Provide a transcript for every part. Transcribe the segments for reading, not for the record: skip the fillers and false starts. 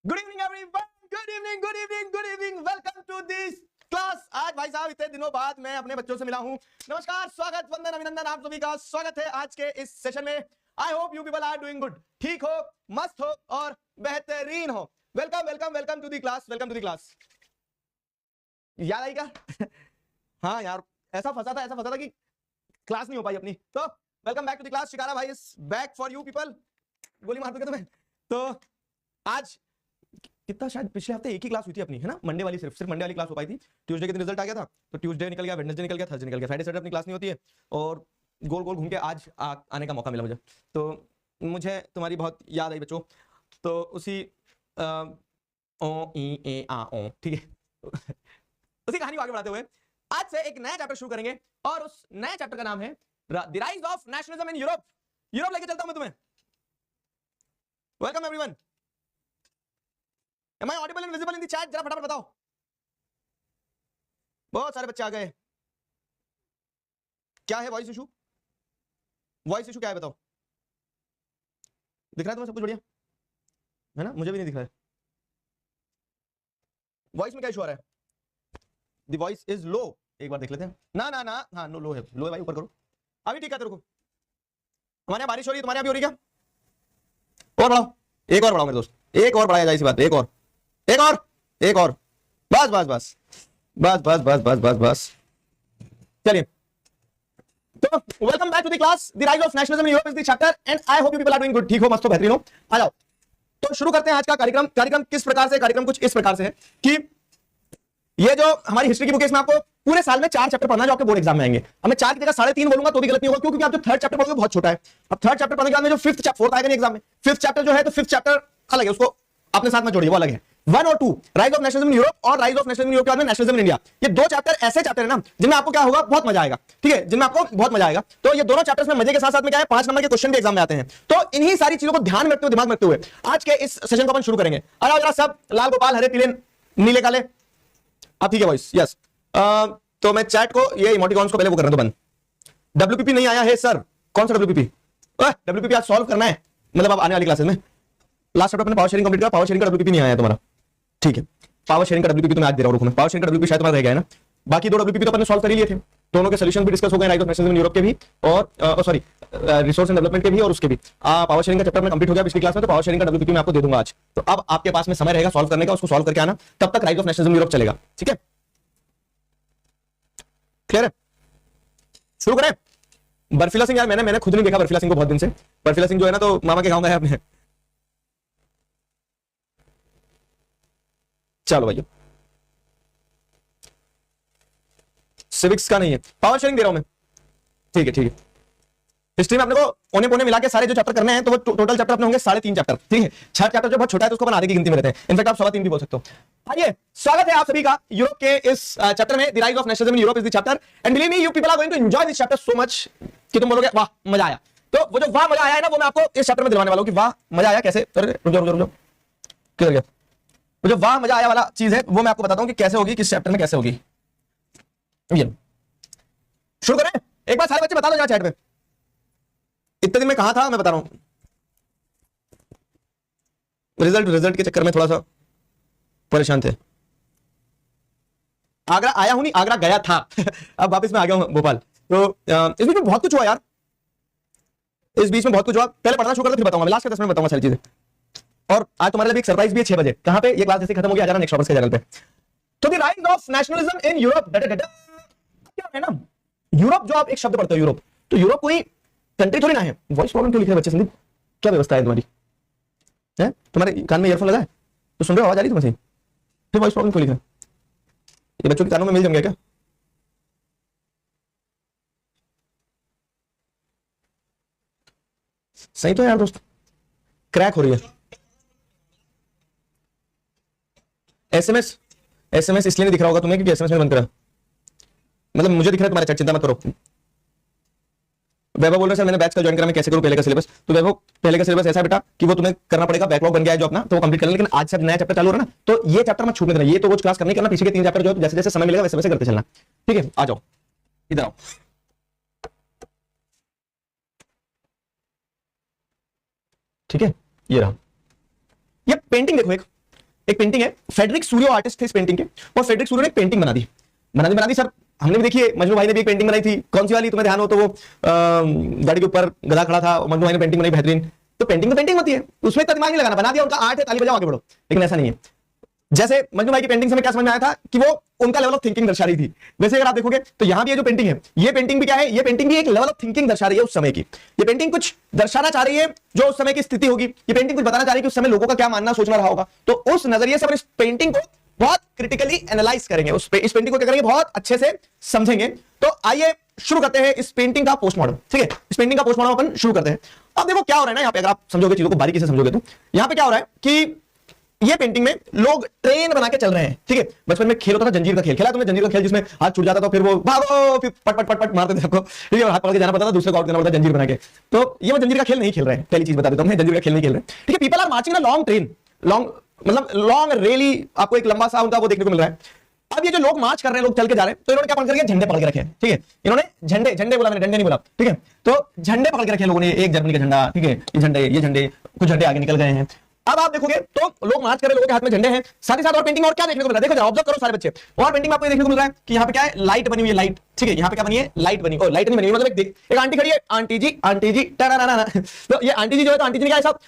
Good evening everyone, good evening, good evening, good evening. Welcome to this class. आज भाई साहब इतने दिनों बाद मैं अपने बच्चों से मिला हूं। नमस्कार, स्वागत, वंदन, अभिनंदन, आप सभी का स्वागत है आज के इस सेशन में। I hope you people are doing good. ठीक हो, मस्त हो और बेहतरीन हो। Welcome welcome welcome to the class, welcome to the class. याद आई क्या? हाँ यार, ऐसा फंसा था कि क्लास नहीं हो पाई अपनी। तो welcome back to the class. Shikara भाई is back for you people. गोली मार दूंगा तुम्हें। तो आज कितना, शायद पिछले हफ्ते एक ही क्लास हुई थी अपनी, है ना? मंडे वाली, सिर्फ मंडे वाली क्लास हो पाई थी। ट्यूसडे के दिन रिजल्ट आ गया था, तो ट्यूसडे निकल गया, वेडनेसडे निकल गया, थर्सडे निकल गया, फ्राइडे सैटरडे अपनी क्लास नहीं होती है। और गोल गोल घूम के आज आने का मौका मिला मुझे। तो मुझे तुम्हारी बहुत याद आई बच्चों। तो उसी ओ ई ए आ ओ, ठीक है। उसी कहानी को आगे बढ़ाते हुए आज से एक नया चैप्टर शुरू करेंगे, और उस नए चैप्टर का नाम है the rise of nationalism in Europe. Europe लेके चलता हूं मैं तुम्हें। Welcome everyone. Am I audible and visible in the chat? जरा फटाफट बताओ। बहुत सारे बच्चे आ गए। क्या है वॉइस इशू? वॉइस इशू क्या है बताओ। दिख रहा है तुम्हें सब कुछ बढ़िया, है ना? मुझे भी नहीं दिख रहा है। वॉइस में क्या इशू आ रहा है? The voice is low. एक बार देख लेते हैं। ना ना ना, हाँ नो, लो है, लो है भाई, ऊपर करो। अभी ठीक है तेरे को। हमारे यहाँ बारिश हो रही है, तुम्हारे यहाँ भी हो रही क्या? और बढ़ाओ, एक और बढ़ाओ मेरे दोस्त, एक और बढ़ाया जाए इसी बात पे, एक और, एक और, एक और, बस बस बस बस बस बस बस बस बस। चलिए, तो welcome back to the class. The rise of nationalism in Europe is the chapter and I hope you people are doing good. ठीक हो, मस्त हो, बेहतरीन हो। आ जाओ, तो शुरू करते हैं आज का कार्यक्रम। कार्यक्रम किस प्रकार से? कार्यक्रम कुछ इस प्रकार से है कि ये जो हमारी हिस्ट्री की बुक है, इसमें आपको पूरे साल में 4 चैप्टर पढ़ना है जो आपके बोर्ड एग्जाम में आएंगे। अब मैं 4 की जगह 3.5 बोलूंगा तो भी गलत नहीं होगा, क्योंकि आप जो थर्ड चैप्टर पढ़ोगे बहुत छोटा है। अब थर्ड चैप्टर पढ़ने के बाद में जो फोर्थ आएगा एग्जाम में, फिफ्थ चैप्टर जो है, तो फिफ्थ चैप्टर अलग है, उसको अपने साथ में जोड़िए, वो अलग है। 1 और 2, rise of nationalism in Europe और rise of nationalism in Europe के बाद में नेशनलिज्म इन इंडिया। ये दो चैप्टर ऐसे चैप्टर है ना जिनमें आपको क्या होगा, बहुत मजा आएगा। ठीक है, जिनमें आपको बहुत मजा आएगा। तो ये दोनों चैप्टर्स में मजे के साथ साथ में क्या है, 5 नंबर के क्वेश्चन भी एग्जाम में आते हैं। तो इन्हीं सारी चीजों को ध्यान में रखते हुए, दिमाग में रखते हुए आज के इस सेशन को अपन शुरू करेंगे। अरे जरा सब लाल गोपाल, हरे पीले नीले काले। अब ठीक है वॉइस, यस। तो मैं चैट को, ये इमोटिकॉन्स को पहले वो करना तो बंद। डब्ल्यूपीपी नहीं आया है सर। कौन सा डब्ल्यूपीपी? डब्ल्यूपीपी आज सॉल्व करना है, मतलब अब आने वाली क्लासेस में। लास्ट चैप्टर अपने पावर शेयरिंग कंप्लीट किया, पावर शेयरिंग का डब्ल्यूपीपी नहीं आया तुम्हारा। ठीक है, पावर शेयरिंग का डब्ल्यूपीपी तो मैं आज दे रहा हूं। पावर शेयरिंग का डब्ल्यूपीपी शायद तुम्हारा रह गया है ना। बाकी 2 डब्ल्यूपीपी तो अपने सॉल्व कर ही लिए थे। दोनों के सॉल्यूशन भी डिस्कस हो गए, rise of nationalism in Europe के भी और सॉरी रिसोर्स एंड डेवलपमेंट के भी, और उसके भी। पावर शेयरिंग का चैप्टर में कंप्लीट हो गया पिछली क्लास में, तो पावर शेयरिंग का डब्ल्यूपीपी मैं आपको दे दूंगा आज। तो अब आपके पास में समय रहेगा सॉल्व करने का, उसको सॉल्व करके आना, तब तक rise of nationalism in Europe चलेगा। ठीक है, क्लियर है? शुरू करें। बर्फीला सिंह, यार मैंने खुद नहीं देखा बर्फीला सिंह को बहुत दिन से। बर्फीला सिंह जो है ना, तो मामा के गांव गया है अपने। चलो भैया, सिविक्स का नहीं है, पावर शेयरिंग दे रहा हूं मैं। ठीक है ठीक है। हिस्ट्री में अपने को ओने पोने मिला के सारे जो चैप्टर करने हैं, तो वो टोटल चैप्टर अपने होंगे 3.5 चैप्टर। ठीक है, 6 चैप्टर जो बहुत छोटा है तो उसको अपन आधे की गिनती में रहते हैं। इनफैक्ट आप 3.25 भी बोल सकते हो। आइए, स्वागत है आप सभी का यूरोप के इस चैप्टर में। The rise of nationalism in Europe is the chapter and believe me you people are going to enjoy this chapter so much कि तुम बोलोगे वाह मजा आया। तो वो जो वाह मजा आया है ना, वो मैं आपको इस चैप्टर में दिलवाने वाला हूं कि वाह मजा आया कैसे। रुक जाओ रुक जाओ, किधर गया? वो जो वाह मजा आया वाला चीज है, वो मैं आपको बताता हूं कि कैसे होगी, किस चैप्टर में कैसे होगी। ये शुरू करें। एक बार सारे बच्चे बता दो जरा चैट में, इतने दिन में कहा था मैं बता रहा हूं। रिजल्ट के चक्कर में थोड़ा सा परेशान थे। आगरा आया हूं नहीं, आगरा गया था। अब वापस में आ गया हूं भोपाल। तो इस बीच में बहुत कुछ हुआ यार, इस बीच में बहुत कुछ हुआ। पहले पढ़ना शुरू करते फिर बताऊंगा, लास्ट के 10 मिनट बताऊंगा सारी चीजें। और आज तुम्हारे लिए एक सरप्राइज भी है 6 बजे। कहां पे? ये क्लास जैसे खत्म हो गया, आ जाना नेक्स्ट के चैनल पे। तो the rise of nationalism in Europe. क्या है ना, यूरोप जो आप एक शब्द पढ़ते हो यूरोप, तो यूरोप कोई कंट्री थोड़ी ना है। वॉइस प्रॉब्लम क्यों लिख रहे बच्चे? संदीप क्या व्यवस्था है तुम्हारी? है तुम्हारे कान में ईयरफोन लगा है तो सुन रहे हो, आवाज आ रही तुम्हें सही? फिर वॉइस प्रॉब्लम क्यों लिख रहे? ये बच्चों के कानों में मिल जम गया क्या? सही तो यार दोस्त, क्रैक हो रही है। एसएमएस एसएमएस इसलिए नहीं दिख रहा होगा तुम्हें क्योंकि एसएमएस में बंद करा, मतलब मुझे दिख रहा है तुम्हारा चैट, चिंता मत करो। वैभव बोल रहे सर मैंने बैच का ज्वाइन करा, मैं कैसे करूं पहले का सिलेबस? तो वैभव पहले का सिलेबस ऐसा है बेटा कि वो तुम्हें करना पड़ेगा, बैकलॉग बन गया है जो अपना, तो वो कंप्लीट करना। लेकिन आज से नया चैप्टर चालू हो रहा है ना, तो ये चैप्टर मत छूटने देना। ये तो रोज क्लास करनी करना, पीछे के 3 चैप्टर जो जैसे जैसे समय मिलेगा वैसे वैसे करते चलना। ठीक है, आ जाओ इधर आओ। ठीक है, ये रहा। ये पेंटिंग देखो एक, एक पेंटिंग है, फेडरिक सूरियो आर्टिस्ट थे इस पेंटिंग के, और फेडरिक सूरियो ने एक पेंटिंग बना दी सर। हमने भी देखी है, मजनू भाई ने भी एक पेंटिंग बनाई थी, कौन सी वाली तुम्हें ध्यान हो तो, वो गाड़ी के ऊपर गधा खड़ा था, मजनू भाई ने पेंटिंग बनाई बेहतरीन। तो पेंटिंग होती है, उसमें इतना दिमाग नहीं लगाना, बना दिया, उनका आर्ट है, ताली बजाओ आगे बढ़ो। लेकिन ऐसा नहीं है। जैसे मजनू भाई की पेंटिंग से हमें क्या समझ में आया था कि वो उनका लेवल ऑफ थिंकिंग दर्शा रही थी, वैसे अगर आप देखोगे तो यहां भी ये जो पेंटिंग है, ये पेंटिंग भी क्या है, ये पेंटिंग भी एक लेवल ऑफ थिंकिंग दर्शा रही है उस समय की। ये पेंटिंग कुछ दर्शाना चाह रही है जो उस समय की स्थिति होगी, ये पेंटिंग कुछ बताना चाह रही है कि उस समय लोगों का क्या मानना सोचना रहा होगा। तो उस नजरिए से हम इस पेंटिंग को बहुत क्रिटिकली एनालाइज करेंगे, इस पेंटिंग को क्या करेंगे, बहुत अच्छे से समझेंगे। तो आइए शुरू करते हैं इस पेंटिंग का पोस्टमॉर्टम। ठीक है, इस पेंटिंग का पोस्टमॉर्टम अपन शुरू करते हैं। अब देखो क्या हो रहा है ना यहाँ पे, अगर आप समझोगे चीजों को बारीकी से समझोगे तो यहाँ पे क्या हो रहा है कि ये पेंटिंग में लोग ट्रेन बना के चल रहे हैं। ठीक है, बचपन में खेल होता था जंजीर का खेल, खेला तुमने जंजीर का खेल, जिसमें हाथ छूट जाता था, फिर वो भागो, फिर पट पट पट पट मारते थे आपको, ठीक है, हाथ पकड़ के जाना पड़ता था, दूसरे को आउट करना पड़ता था जंजीर बना के। तो ये वो जंजीर का खेल नहीं खेल रहे हैं, पहली चीज बता देता हूं, जंजीर का खेल नहीं खेल रहे। ठीक है, people are marching in a long train, long मतलब लॉन्ग रैली, आपको एक लंबा सा उनका वो देखने को मिल रहा है। अब ये जो लोग मार्च कर रहे हैं, लोग चल के जा रहे हैं, तो इन्होंने क्या पकड़ के झंडे पकड़ के रखे हैं। ठीक है, इन्होंने झंडे बोला, मैंने डंडे नहीं बोला। ठीक है, तो झंडे पकड़ के रखे लोगों ने, एक जर्मनी का झंडा, ठीक है, ये झंडे कुछ झंडे आगे निकल गए हैं। अब आप देखोगे तो लोग मार्च कर रहे हैं, लोगों के हाथ में झंडे हैं, साथ ही साथ और पेंटिंग और क्या देखने को मिल रहा है, देखो जरा ऑब्जर्व करो सारे बच्चे। और पेंटिंग में आपको देखने को मिल रहा है कि यहाँ पे क्या है, लाइट बनी हुई है, लाइट। ठीक है, यहाँ पे क्या बनी है, लाइट बनी, और लाइट नहीं बनी हुई, मतलब एक आंटी खड़ी है, आंटी जी तो ये आंटी जी जो है, तो आंटी जी ने क्या है साहब,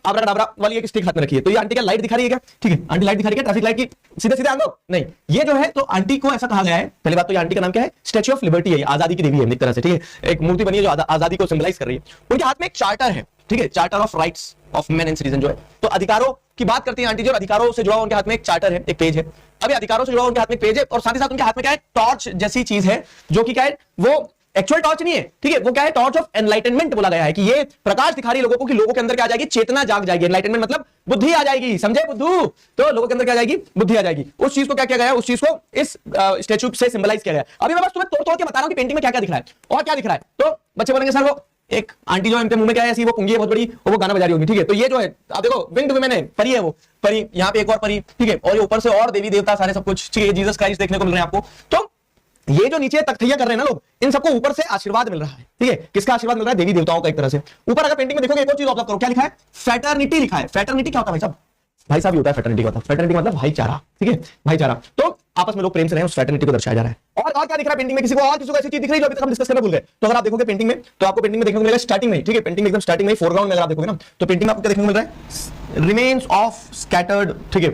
आबरा वाली एक स्टिक हाथ में रखी है, तो ये आंटी क्या लाइट दिखा रही है क्या? ठीक है, आंटी लाइट दिखा रही है, ट्रैफिक लाइट की सीधे सीधे आंदो नहीं, ये जो है तो आंटी को ऐसा कहा गया है। पहली बात तो ये आंटी का नाम क्या है, स्टैच्यू ऑफ लिबर्टी है, आजादी की देवी है एक तरह से। ठीक है, एक मूर्ति बनी है जो आजादी को सिंबलाइज कर रही है। उनके हाथ में एक चार्टर है, ठीक है, charter of rights of main and citizen जो है, तो अधिकारों की बात करती है आंटी जी, और अधिकारों से जुड़ा उनके हाथ में एक चार्टर है, एक पेज है। अभी अधिकारों से जुड़ा उनके हाथ में एक पेज है, और साथ ही साथ उनके हाथ में क्या है, टॉर्च जैसी चीज है, जो कि क्या है, वो एक्चुअल टॉर्च नहीं है। ठीक है, वो क्या है, टॉर्च ऑफ एनलाइटनमेंट बोला गया है कि ये प्रकाश दिखा रही है लोगों को कि लोगों के अंदर क्या आ जाएगी, चेतना जाग जाएगी। एनलाइटनमेंट मतलब बुद्धि आ जाएगी, समझे बुद्धू, तो लोगों के अंदर क्या आ जाएगी, बुद्धि आ जाएगी। उस चीज को क्या किया गया है, उस चीज को इस स्टैच्यू से सिंबलाइज किया गया। अभी मैं बस तुम्हें तोड़ तोड़ के बता रहा हूं कि पेंटिंग में क्या क्या दिख रहा है और क्या दिख रहा है। तो बच्चे बोलेंगे सर वो एक आंटी जो है इनके मुंह में क्या है, ऐसी वो पुंगी है बहुत बड़ी, और वो गाना बजा रही होगी। ठीक है, तो ये जो है आप देखो, विंग्ड वुमेन है, परी है वो, परी, यहाँ पे एक और परी। ठीक है, और ये ऊपर से और देवी देवता सारे सब कुछ, ठीक है, जीसस क्राइस्ट देखने को मिल रहे हैं आपको। तो ये जो नीचे तख्तियां कर रहे हैं ना लोग, इन सबको ऊपर से आशीर्वाद मिल रहा है। ठीक है, किसका आशीर्वाद मिल रहा है, देवी देवताओं का एक तरह से। ऊपर अगर पेंटिंग में देखोगे एक और चीज ऑब्जर्व करो, क्या लिखा है, फैटर्निटी लिखा है। फैटर्निटी क्या होता है भाई साहब, भाई साहब ये होता है फैटर्निटी होता है, फैटर्निटी मतलब भाईचारा। ठीक है, भाईचारा, तो आपस में लोग प्रेम से रहे, उस फैटर्निटी को दर्शाया जा रहा है। और क्या दिख रहा है पेंटिंग में, किसी को और किसी को ऐसी चीज दिख रही है जो अभी तक हम डिस्कस करना भूल गए? तो अगर आप देखोगे पेंटिंग में, तो आपको पेंटिंग में देखने को मिलेगा स्टार्टिंग में, ठीक है, पेंटिंग में एकदम स्टार्टिंग में फोरग्राउंड में अगर आप देखोगे ना, तो पेंटिंग में आपको क्या देखने को मिल रहा है, रिमेन्स ऑफ स्कैटर्ड, ठीक है,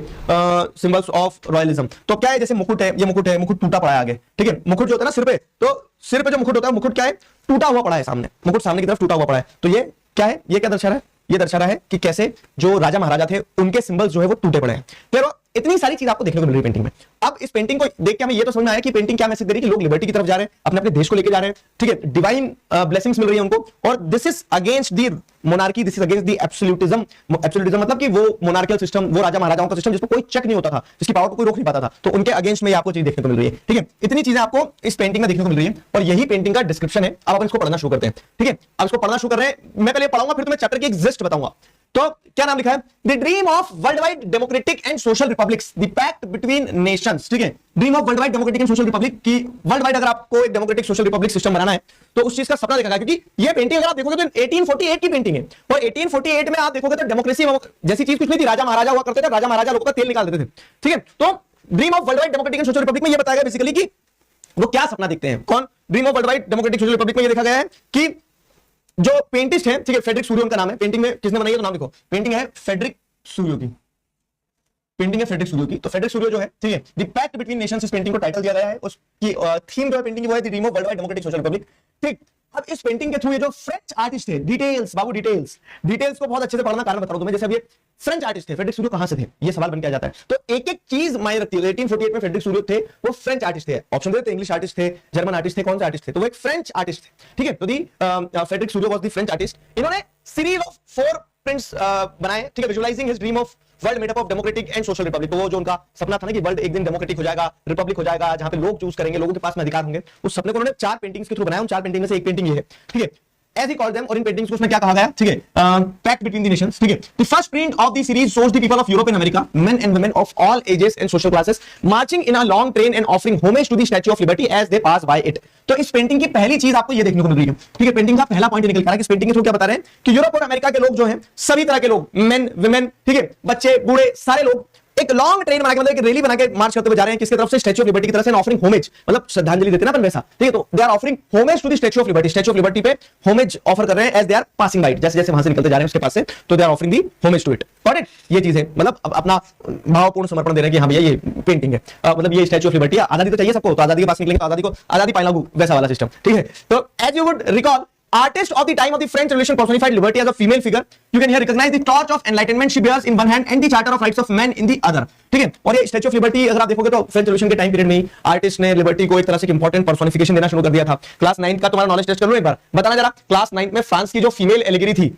सिंबल्स ऑफ रॉयलिज्म। तो क्या है, जैसे मुकुट है, ये मुकुट है, मुकुट टूटा पड़ा है आगे। ठीक है, मुकुट जो होता है ना सिर पे, तो सिर पे जो मुकुट होता है, मुकुट क्या है, टूटा हुआ पड़ा है सामने, मुकुट सामने की तरफ टूटा हुआ पड़ा है। तो ये क्या है, ये क्या दर्शा रहा है, ये दर्शा रहा है कि कैसे जो राजा महाराजा थे उनके सिंबल्स जो है वो टूटे पड़े हैं। फिर इतनी सारी चीज आपको देखने को मिल रही है पेंटिंग में। अब इस पेंटिंग को देख के हमें ये तो समझ में आया कि पेंटिंग क्या मैसेज दे रही है कि लोग लिबर्टी की तरफ जा रहे हैं, अपने अपने देश को लेके जा रहे हैं। ठीक है, डिवाइन ब्लेसिंग्स मिल रही है उनको, और this is against the monarchy, this is against the absolutism. Absolutism मतलब कि वो मोनार्कियल सिस्टम, वो राजा महाराजाओं का सिस्टम जिसको कोई चेक नहीं होता था, जिसकी पावर को कोई रोक नहीं पाता था, तो उनके अगेंस्ट में आपको चीज देखने को मिल रही है। ठीक है, इतनी चीजें आपको इस पेंटिंग में देखने को मिल रही है, और यही पेंटिंग का डिस्क्रिप्शन है। अब अपन इसको पढ़ना शुरू करते हैं। ठीक है, अब इसको पढ़ना शुरू कर रहे हैं, मैं पहले पढ़ाऊंगा, फिर तुम्हें चैप्टर की एक जिस्ट बताऊंगा। तो क्या नाम लिखा है, the dream of world wide democratic and social republics, the pact between nations. ठीक है, dream of world wide democratic and social republic की वर्ल्ड वाइड अगर आपको एक डेमोक्रेटिक सोशल रिपब्लिक सिस्टम बनाना है तो उस चीज का सपना देखा गया, क्योंकि ये पेंटिंग अगर आप देखोगे तो 1848 की पेंटिंग है, और 1848 में आप देखोगे तो डेमोक्रेसी जैसी चीज कुछ नहीं थी, राजा महाराजा हुआ करते थे, राजा महाराजा लोगों का तेल निकाल देते थे। ठीक है, तो dream of world wide democratic and social Republic में ये बताया गया बेसिकली कि वो क्या सपना देखते हैं। कौन, dream of world wide democratic social Republic में ये देखा गया है कि जो पेंटिस्ट है, ठीक है, फेडरिक सूरियो उनका नाम है, पेंटिंग में किसने बनाई है तो नाम लिखो, पेंटिंग है फेडरिक सूरियो की, पेंटिंग है फेडरिक सूरियो की। तो फेडरिक सूरियो जो है, ठीक है, द पैक्ट बिटवीन नेशंस, इस पेंटिंग को टाइटल दिया गया है, उसकी थीम जो है पेंटिंग की वो है the dream of world wide democratic social Republic. ठीक, अब इस पेंटिंग के थ्रू ये जो फ्रेंच आर्टिस्ट थे, डिटेल्स बाबू, डिटेल्स को बहुत अच्छे से पढ़ना, कारण बता रहा हूं तुम्हें। जैसे अब ये फ्रेंच आर्टिस्ट थे, फेडरिक सूरियो कहां से थे, ये सवाल बन के आ जाता है। तो एक एक चीज मायने रखती है। 1848 में फेडरिक सूरियो थे, वो फ्रेंच आर्टिस्ट थे, ऑप्शन देते इंग्लिश आर्टिस्ट थे, जर्मन आर्टिस्ट थे, कौन से आर्टिस्ट थे, तो वो एक फ्रेंच आर्टिस्ट थे। ठीक है, तो the Frederic Sorrieu was the French artist. इन्होंने सीरीज ऑफ 4 प्रिंट्स बनाए, ठीक है, visualising his dream of world made up of democratic and social republic. तो वो जो उनका सपना था ना कि वर्ल्ड एक दिन डेमोक्रेटिक हो जाएगा, रिपब्लिक हो जाएगा, जहां पे लोग चूज करेंगे, लोगों के पास में अधिकार होंगे, उस सपने को उन्होंने 4 पेंटिंग्स के थ्रू बनाया। उन 4 पेंटिंग में से एक पेंटिंग ये है। ठीक है, as he called them, और इन पेंटिंग्स को उसमें क्या कहा गया, ठीक है, पैक्ट बिटवीन द नेशंस। ठीक है, the first print of the series shows the people of Europe and America, men and women of all ages and social classes, marching in a long train and offering homage to the Statue of Liberty as they pass by it। तो इस painting की पहली चीज आपको ये देखने को मिल रही है। ठीक है, पेंटिंग का पहला पॉइंट निकल कर रहा है कि इस पेंटिंग के थ्रू क्या बता रहे हैं कि यूरोप और अमेरिका के लोग जो हैं, सभी तरह के लोग, मेन, वुमेन, ठीक है, बच्चे, बूढ़े, सारे लोग एक लॉन्ग ट्रेन बना के मतलब एक रैली बना के मार्च करते हुए जा रहे हैं किसकी तरफ से, स्टैच्यू ऑफ लिबर्टी की तरफ से, ऑफरिंग होमेज, मतलब श्रद्धांजलि देते ना अपन वैसा, ठीक है। तो they are offering homage to the statue of liberty, statue of liberty पे होमेज ऑफर कर रहे हैं as they are passing by, जैसे जैसे वहां से निकलते जा रहे हैं उसके पास से, तो they are offering the homage to it. Got it? ये चीज है, मतलब अपना भावपूर्ण समर्पण दे रहे हैं कि हाँ भैया ये पेंटिंग है, मतलब ये स्टैच्यू ऑफ लिबर्टी है। आजादी तो चाहिए सबको, तो आजादी के पास निकलेंगे तो आजादी को आजादी पाए लागू, वैसा वाला सिस्टम, ठीक है। तो as you would recall, artist of the time of the French Revolution personified liberty as a female figure. You can here recognize the torch of enlightenment she bears in one hand and the charter of rights of men in the other. ठीक है। और ये statue of liberty अगर आप देखोगे तो French revolution के time period में ही आर्टिस्ट ने लिबर्टी को एक तरह से इंपॉर्टेंट पर्सोनिफिकेशन देना शुरू कर दिया था। क्लास 9 का तुम्हारा नॉलेज टेस्ट कर लो एक बार, बताना जरा, क्लास 9 में फ्रांस की जो फीमेल एलिगेरी थी,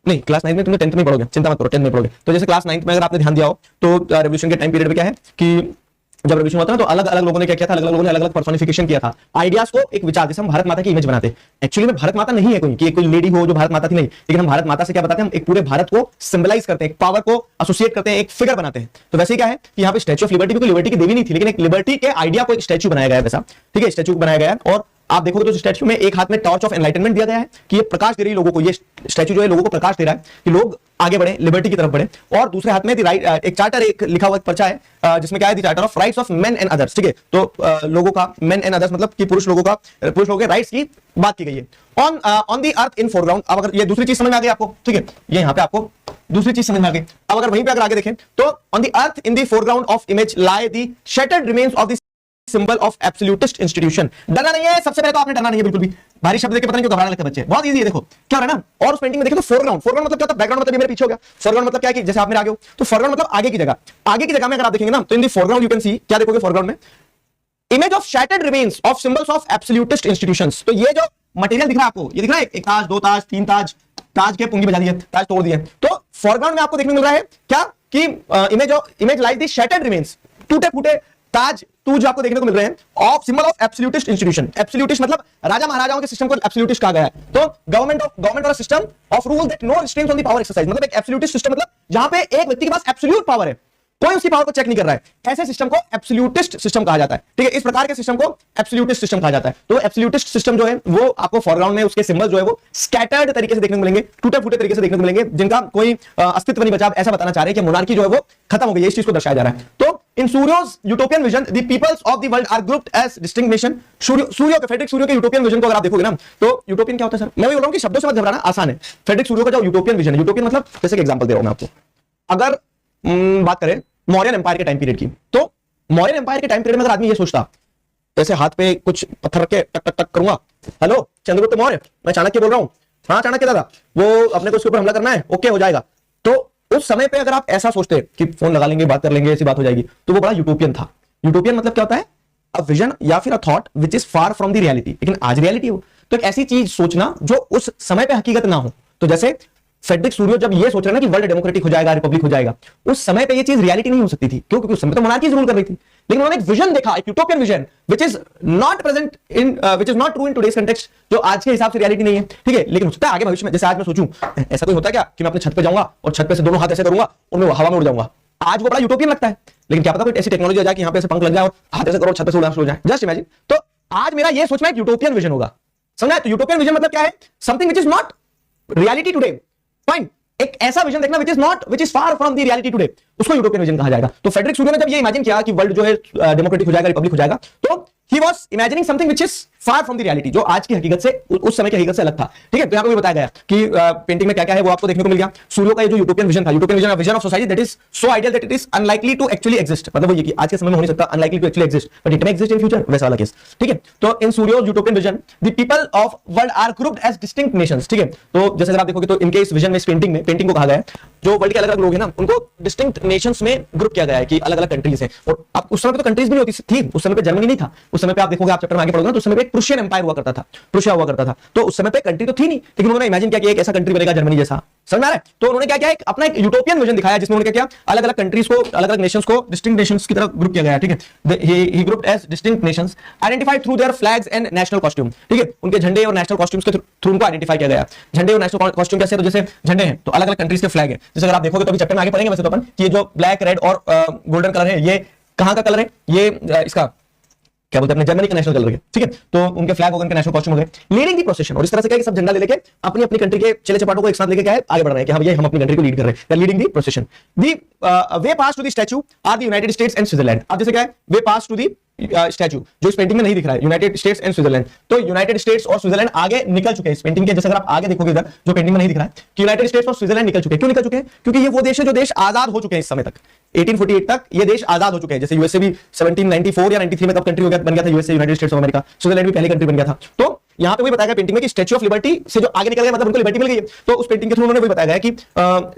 नहीं क्लास 9 में तुमने 10th में पढ़ोगे, चिंता मत करो 10th में पढ़ोगे। तो जैसे क्लास 9 में अगर आपने ध्यान दिया हो तो रेवोल्यूशन के टाइम पीरियड में क्या है कि जब रेवोल्यूशन होता है तो अलग अलग लोगों ने क्या किया था, अलग अलग लोगों ने अलग अलग पर्सोनिफिकेशन किया था आइडियाज को, एक विचार, जैसे हम भारत माता की इमेज बनाते हैं। एक्चुअली में भारत माता नहीं है कोई कि कोई लेडी हो जो भारत माता थी, नहीं, लेकिन हम भारत माता से क्या बताते हैं, हम एक पूरे भारत को सिंबलाइज करते हैं, एक पावर को एसोसिएट करते हैं, एक फिगर बनाते हैं। तो वैसे क्या है कि यहाँ पे स्टैच्यू ऑफ लिबर्टी को लिबर्टी की देवी नहीं थी, लेकिन एक लिबर्टी के आइडिया को एक स्टैच्यू बनाया गया है वैसा, ठीक है, स्टैच्यू बनाया गया है। और आप देखोगे तो स्टैच्यू में एक हाथ में टॉर्च ऑफ एनलाइटनमेंट दिया गया है कि ये प्रकाश दे रही है लोगों को, ये स्टैच्यू जो है लोगों को प्रकाश दे रहा है कि लोग आगे बढ़े, लिबर्टी की तरफ बढ़े। और दूसरे हाथ में एक चार्टर, एक लिखा हुआ एक पर्चा है जिसमें क्या है, the charter of rights of main and others, ठीक है। तो लोगों का, मेन एंड अदर्स मतलब कि पुरुष लोगों के राइट्स की बात की गई है। On the earth in foreground, अब अगर ये दूसरी चीज समझ में आ गई आपको, ठीक है, ये यहाँ पे आपको दूसरी चीज समझ में आ गई। अब अगर वहीं पे अगर आगे देखें तो on the earth in the foreground of image lie the shattered remains of the symbol of absolutist institution. डरना नहीं है, सबसे पहले तो आपने डरना नहीं है बिल्कुल भी, भारी शब्द देख के पता नहीं क्यों घबराने लगते बच्चे, बहुत इजी है। देखो क्या हो रहा है ना, और उस पेंटिंग में देखो तो फोरग्राउंड, फोरग्राउंड मतलब क्या होता है, बैकग्राउंड मतलब ये मेरे पीछे हो गया, फोरग्राउंड मतलब क्या है कि जैसे आप मेरे आगे हो, तो फोरग्राउंड मतलब आगे की जगह, आगे की जगह में अगर आप देखेंगे ना तो in the foreground you can see, क्या देखोगे फोरग्राउंड में, image of shattered remains of symbols of absolutist institutions. तो ये जो मटेरियल दिख रहा है आपको, ये दिख रहा है एक ताज, दो ताज, तीन ताज, ताज के पुंगी बजा दिए, ताज तोड़ दिए, तो फोरग्राउंड में आपको देखने को मिल रहा है क्या कि image like the shattered remains, टूटे फूटे ताज तूज आपको देखने को मिल रहे हैं, of symbol of absolutist institution. Absolutist मतलब राजा महाराजाओं के सिस्टम को एब्सोल्यूटिस्ट कहा गया है। तो गवर्नमेंट और system of rule that no restraints on the power exercise, मतलब एक एब्सोल्यूटिस्ट सिस्टम मतलब जहां पे एक व्यक्ति के पास एब्सोल्यूट पावर है, कोई उसकी पावर को चेक नहीं कर रहा है, ऐसे सिस्टम को एब्सोल्यूटिस्ट सिस्टम कहा जाता है, ठीक है। इस प्रकार के सिस्टम को एब्सोल्यूटिस्ट सिस्टम कहा जाता है। तो एब्सोल्यूटिस्ट सिस्टम जो है वो आपको फोरग्राउंड में उसके सिंबल जो है वो स्कैटर्ड तरीके से देखने को मिलेंगे, टूटे फूटे तरीके से देखने को मिलेंगे, जिनका कोई अस्तित्व नहीं बचा। ऐसा बताना चाह रहे हैं कि मोनार्की जो है वो खत्म हो गई है, इस चीज को दर्शाया जा रहा है। तो in Sorrieu's utopian vision the peoples of the world are grouped as distinct nation. Sorrieu के फ्रेडरिक सूर्य के यूटोपियन विजन को अगर आप देखोगे ना तो यूटोपियन क्या होता है सर, मैं बोल रहा हूं कि शब्दों से मत घबराना, आसान है। फ्रेडरिक सूर्य का जो यूटोपियन विजन है, यूटोपियन मतलब जैसे कि एग्जांपल दे रहा हूं मैं आपको, अगर बात करें मौर्यन एम्पायर के टाइम पीरियड की, तो मौर्यन एम्पायर के टाइम पीरियड में अगर आदमी ये सोचता, ऐसे हाथ पे कुछ पत्थर रख के टक टक टक करूंगा, हेलो चंद्रगुप्त मौर्य, मैं चाणक्य बोल रहा हूं, हाँ चाणक्य दादा, वो अपने को उसके ऊपर हमला करना है, ओके हो जाएगा। तो उस समय पे अगर आप ऐसा सोचते कि फोन लगा लेंगे, बात कर लेंगे, ऐसी बात हो जाएगी, तो वो बड़ा यूटोपियन था। यूटोपियन मतलब क्या होता है, अ विजन या फिर a thought which is far from the reality. लेकिन आज रियलिटी हो तो एक ऐसी चीज सोचना जो उस समय पे हकीकत ना हो। तो जैसे फ्रेडरिक सूर्य जब ये सोच रहे ना कि वर्ल्ड डेमोक्रेटिक हो जाएगा, रिपब्लिक हो जाएगा, उस समय पे ये चीज रियलिटी नहीं हो सकती थी, क्योंकि उस समय तो मोनार्की रूल कर रही थी। लेकिन उन्होंने एक विजन देखा, एक utopian vision which is not present in which is not true in today's context, जो आज के हिसाब से रियलिटी नहीं है, ठीक है। लेकिन हो सकता है आगे भविष्य में, जैसे आज मैं सोचूं, ऐसा कोई होता है क्या कि मैं अपने छत पे जाऊंगा और छत पे से दोनों हाथ ऐसे करूंगा और मैं हवा में उड़ जाऊंगा, आज वो बड़ा यूटोपियन लगता है। लेकिन क्या पता कोई ऐसी टेक्नोलॉजी आ जाए कि यहाँ पे ऐसे पंख लग जाए और हाथ ऐसे करो, छत पे से उड़ना शुरू हो जाए, जस्ट इमेजिन। तो आज मेरा ये सोचना एक यूटोपियन विजन होगा, समझा। तो यूटोपियन विजन मतलब क्या है, something which is not reality today, fine, एक ऐसा विजन देखना which is far from the reality today, उसको यूटोपियन विजन कहा जाएगा। तो फ्रेडरिक सूर्य ने जब ये इमेजिन किया कि वर्ल्ड जो है डेमोक्रेटिक हो जाएगा, रिपब्लिक हो जाएगा, तो he was imagining something which is far from the reality, जो आज की हकीकत से, उस समय की हकीकत से अलग था, ठीक है। तो यहाँ पे भी बताया गया कि पेंटिंग में क्या क्या है वो आपको देखने को मिल गया। सूर्य का ये जो यूटोपियन विजन था, utopian vision of society that is so ideal that it is unlikely to actually exist, मतलब वो ये कि आज के समय में हो नहीं सकता, unlikely to actually exist, but it may exist in future, वैसा वाला केस, ठीक है। तो in Sorrieu's utopian vision the people of world are grouped as distinct nations, ठीक है। तो जैसे अगर आप देखोगे तो इनके इस विजन में, इस पेंटिंग को कहा गया है, जो वर्ल्ड के अलग अलग लोग हैं ना उनको डिस्टिंक्ट नेशंस में ग्रुप किया गया है कि अलग अलग कंट्रीज हैं। और अब उस समय पे तो कंट्रीज भी नहीं होती थी, उस समय पे जर्मनी नहीं था, उस समय पे आप देखोगे, आप चैप्टर में आगे पढ़ोगे ना, तो उस समय पे एक प्रुशियन एम्पायर हुआ करता था, प्रुशिया हुआ करता था। तो उस समय पे कंट्री तो थी नहीं, लेकिन उन्होंने इमेजिन किया कि एक ऐसा कंट्री बनेगा जर्मनी जैसा, समझ में आ रहा है। तो उन्होंने क्या किया, एक अपना एक यूटोपियन विजन दिखाया, जिसमें उन्होंने क्या किया, अलग अलग कंट्रीज को, अलग अलग नेशंस को डिस्टिंक्ट नेशंस की तरफ ग्रुप किया गया, ठीक है। He grouped as distinct nations identified through their flags and national costume, ठीक है। उनके झंडे और नेशनल कॉस्ट्यूम्स के थ्रू उनको आइडेंटिफाई किया गया। झंडे और नेशनल कॉस्ट्यूम कैसे, तो जैसे झंडे हैं तो अलग अलग कंट्रीज के फ्लैग है, जैसे अगर आप देखोगे तो अभी चैप्टर में आगे पढ़ेंगे वैसे तो अपन कि ये जो ब्लैक, रेड और गोल्डन कलर है, ये कहां का कलर है, ये इसका क्या बोलते हैं, अपने जर्मनी का नेशनल कलर है, ठीक है, तो उनके फ्लैग हो गए, उनके नेशनल कॉस्ट्यूम हो गए, लीडिंग दी प्रोसेशन। और इस तरह से क्या है कि सब झंडा ले लेके अपनी अपनी कंट्री के चले चपाटों को एक साथ लेके क्या है आगे बढ़ रहे हैं कि हाँ भैया हम अपनी कंट्री को लीड कर रहे हैं, leading the procession. The way pass to the statue are the United States and Switzerland. अब जैसे क्या है वे पास टू दी स्टैचू, जो इस पेंटिंग में नहीं दिख रहा है, यूनाइटेड स्टेट्स एंड स्विट्जरलैंड, तो यूनाइटेड स्टेट्स और स्विट्जरलैंड आगे निकल चुके हैं इस पेंटिंग के। जैसे अगर आप आगे देखोगे इधर जो पेंटिंग में नहीं दिख रहा है कि यूनाइटेड स्टेट्स और स्विट्जरलैंड निकल चुके हैं। क्यों निकल चुके हैं? क्योंकि ये वो देश है जो देश आजाद हो चुके हैं इस समय तक, 1848 तक ये देश आजाद हो चुके हैं। जैसे यूएसए भी 1794 या 93 में कब कंट्री हो गया, बन गया था USA, United states of America. Switzerland भी पहली कंट्री बन गया था। तो यहां पे वही बताया गया पेंटिंग में कि स्टैच्यू ऑफ लिबर्टी से जो आगे निकल गया, मतलब उनको लिबर्टी मिल गई है। तो उस पेंटिंग के थ्रू उन्होंने वही बताया गया कि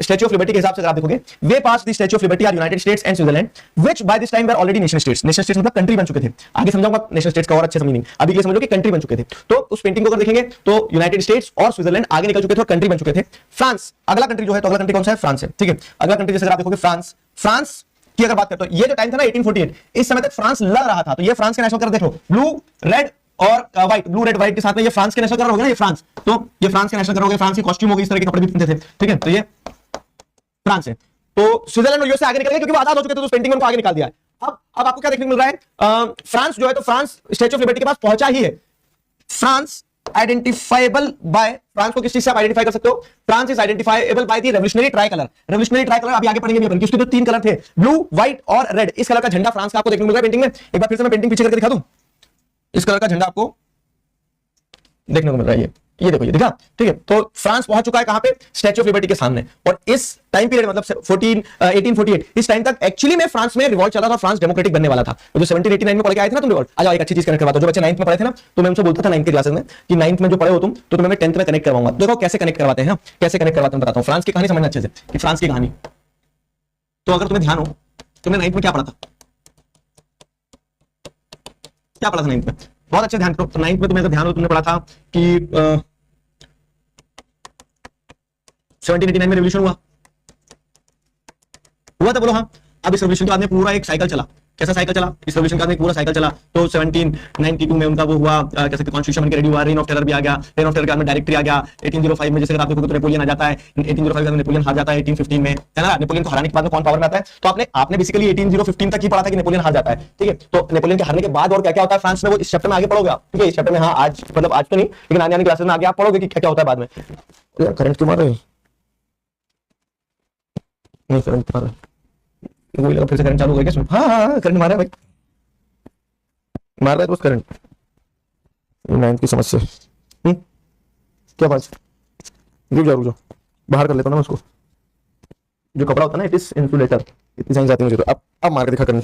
स्टैच्यू ऑफ लिबर्टी के हिसाब से अगर आप देखोगे, वे pass the statue of liberty are United States and Switzerland which by this time were already nation states. Nation states मतलब कंट्री बन चुके थे। आगे समझाऊंगा नेशन स्टेट्स का और अच्छे से मीनिंग, अभी ये समझो कि कंट्री बन चुके थे। तो उस पेंटिंग को अगर देखेंगे तो यूनाइटेड स्टेट्स और स्विट्जरलैंड आगे निकल चुके थे और कंट्री बन चुके थे। फ्रांस अगला कंट्री जो है, तो अगला कंट्री कौन सा है? फ्रांस है, ठीक है। अगला कंट्री जैसे आप देखोगे फ्रांस, फ्रांस की अगर बात करते हो, ये जो टाइम था ना 1848, इस समय तक फ्रांस लड़ रहा था। तो ये फ्रांस के नेशनल कलर देख लो, ब्लू रेड और व्हाइट, ब्लू रेड व्हाइट के साथ में ये फ्रांस के नेशनल कलर हो गया ना, ये फ्रांस। तो ये फ्रांस के नेशनल कलर हो गए, फ्रांस की कॉस्ट्यूम हो गई, इस तरह के कपड़े भी पहनते थे, ठीक है। तो ये फ्रांस है। तो स्विट्जरलैंड और यूएसए आगे निकल गए क्योंकि वो आजाद हो चुके थे, तो उस पेंटिंग में उनको आगे निकाल दिया है। अब आपको क्या देखने को मिल रहा है? फ्रांस जो है, तो फ्रांस स्टैच्यू ऑफ लिबर्टी के पास पहुंचा ही है। फ्रांस आइडेंटिफाइबल बाय, फ्रांस को किस चीज से आइडेंटिफाई कर सकते हो? France is identifiable by the revolutionary tri colour. Revolutionary tri colour अभी आगे पढ़ेंगे अपन, उसके तो 3 कलर थे, ब्लू व्हाइट और रेड। इस कलर का झंडा फ्रांस का आपको देखने को मिल रहा है पेंटिंग में। एक बार फिर से मैं पेंटिंग पीछे करके दिखा दूं, इस कलर का झंडा आपको देखने को मिल रहा है, ये देखो, ये दिखा, ठीक है। तो फ्रांस पहुंच चुका है कहां पे? स्टैच्यू ऑफ लिबर्टी के सामने। और इस टाइम पीरियड मतलब 1848 इस टाइम तक एक्चुअली में फ्रांस में रिवॉल्ट चला था, फ्रांस डेमोक्रेटिक बनने वाला था। जो 1789 में पढ़ के आए थे ना तुम रिवॉल्ट, आ जाओ एक अच्छी चीज कनेक्ट करवाता हूं। जो बच्चे 9th में पढ़े थे ना, तो मैं उनसे बोलता था 9th की क्लासेस में कि 9th में जो पढ़े हो तुम, तो तुम्हें मैं 10th में कनेक्ट करवाऊंगा। देखो कैसे कनेक्ट करवाते हैं, कैसे कनेक्ट करवाते हैं बताता हूं। फ्रांस की कहानी समझना अच्छे से कि फ्रांस की कहानी, तो अगर तुम्हें ध्यान हो, तुमने 9th में क्या पढ़ा था? क्या पढ़ा था 9th में? बहुत अच्छे ध्यान करो। तो 9th में तुम्हें अगर ध्यान हो, तुमने पढ़ा था कि 1789 में रेवोल्यूशन हुआ था, बोलो हाँ। अब इस रेवोल्यूशन के बाद में पूरा एक साइकिल चला। कैसा साइकिल चला? इस रेवोल्यूशन के बाद में पूरा साइकिल चला। तो 1792 में उनका वो हुआ, कह सकते कॉन्स्टिट्यूशन बनकर रेडी हुआ, रेन ऑफ टेरर भी आ गया, रेन ऑफ टेरर के बाद में डायरेक्टरी आ गया। 1805 में जैसे अगर आप देखोगे तो नेपोलियन आ जाता है, 1805 में नेपोलियन हार जाता है 1815 में, है ना। नेपोलियन को हराने के बाद में कौन पावर में आता है? तो आपने बेसिकली 1815 तक ही पढ़ा था कि नेपोलियन हार जाता है, ठीक है। तो नेपोलियन के हारने के बाद और क्या क्या होता है फ्रांस में, वो इस चैप्टर में आगे पढ़ोगे आप, ठीक है। इस चैप्टर में हाँ, आज मतलब आज तो नहीं, लेकिन आने वाली क्लासेस में आगे आप पढ़ोगे कि क्या क्या होता है बाद में। करंट क्यों मार रहे? नहीं करंट मार रहा, वही लगा फिर से करंट चालू हो गया इसमें। हाँ करंट मारा है भाई, मार रहा है तो बस करंट। 9th की समस्या क्या बात? रुक जाओ, बाहर कर लेता हूँ ना उसको। जो कपड़ा होता है ना, इट इज इंसुलेटर, इतनी साइंस आती है मुझे। तो अब मार के दिखा करंट।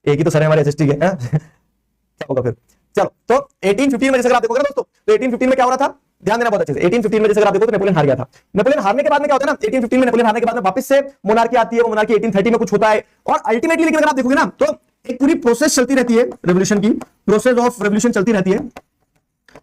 एक ही तो सर है हमारे एसएसटी के, क्या होगा फिर? चलो, तो 1815 में जैसे आप देखोगे ना दोस्तों, तो 1815 में क्या हो रहा था? ध्यान देना बहुत अच्छे से। 1815 में जैसे आप देखो तो नेपोलियन हार गया था। नेपोलियन हारने के बाद में क्या होता है ना, 1815 में नेपोलियन हारने के बाद में वापस से मोनार्की आती है। वो मोनार्की 1830 में कुछ होता है, और अल्टीमेटली लेकिन अगर आप देखोगे ना, तो एक पूरी प्रोसेस चलती रहती है रेवोल्यूशन की, प्रोसेस ऑफ रेवोल्यूशन चलती रहती है।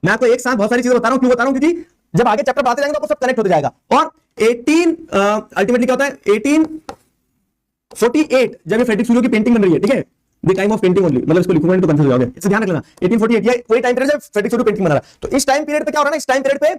मैं आपको एक साथ बहुत सारी चीजें बता रहा हूं, क्यों बता रहा हूं? क्योंकि जब आगे चैप्टर बढ़ाते जाएंगे तो आपको सब कनेक्ट होते जाएगा। और 18 क्या होता है? 1848 जब ये फ्रेडरिक सूरियो की पेंटिंग बन रही है, ठीक है, the time of painting only, मतलब इसको लिखूंगा तो कंफ्यूज हो जाओगे, इससे ध्यान रखना। 1848 ये कोई टाइम पीरियड है फ्रेडरिक सूरियो पेंटिंग बना रहा है। तो इस टाइम पीरियड पे क्या हो रहा है ना, इस टाइम पीरियड पे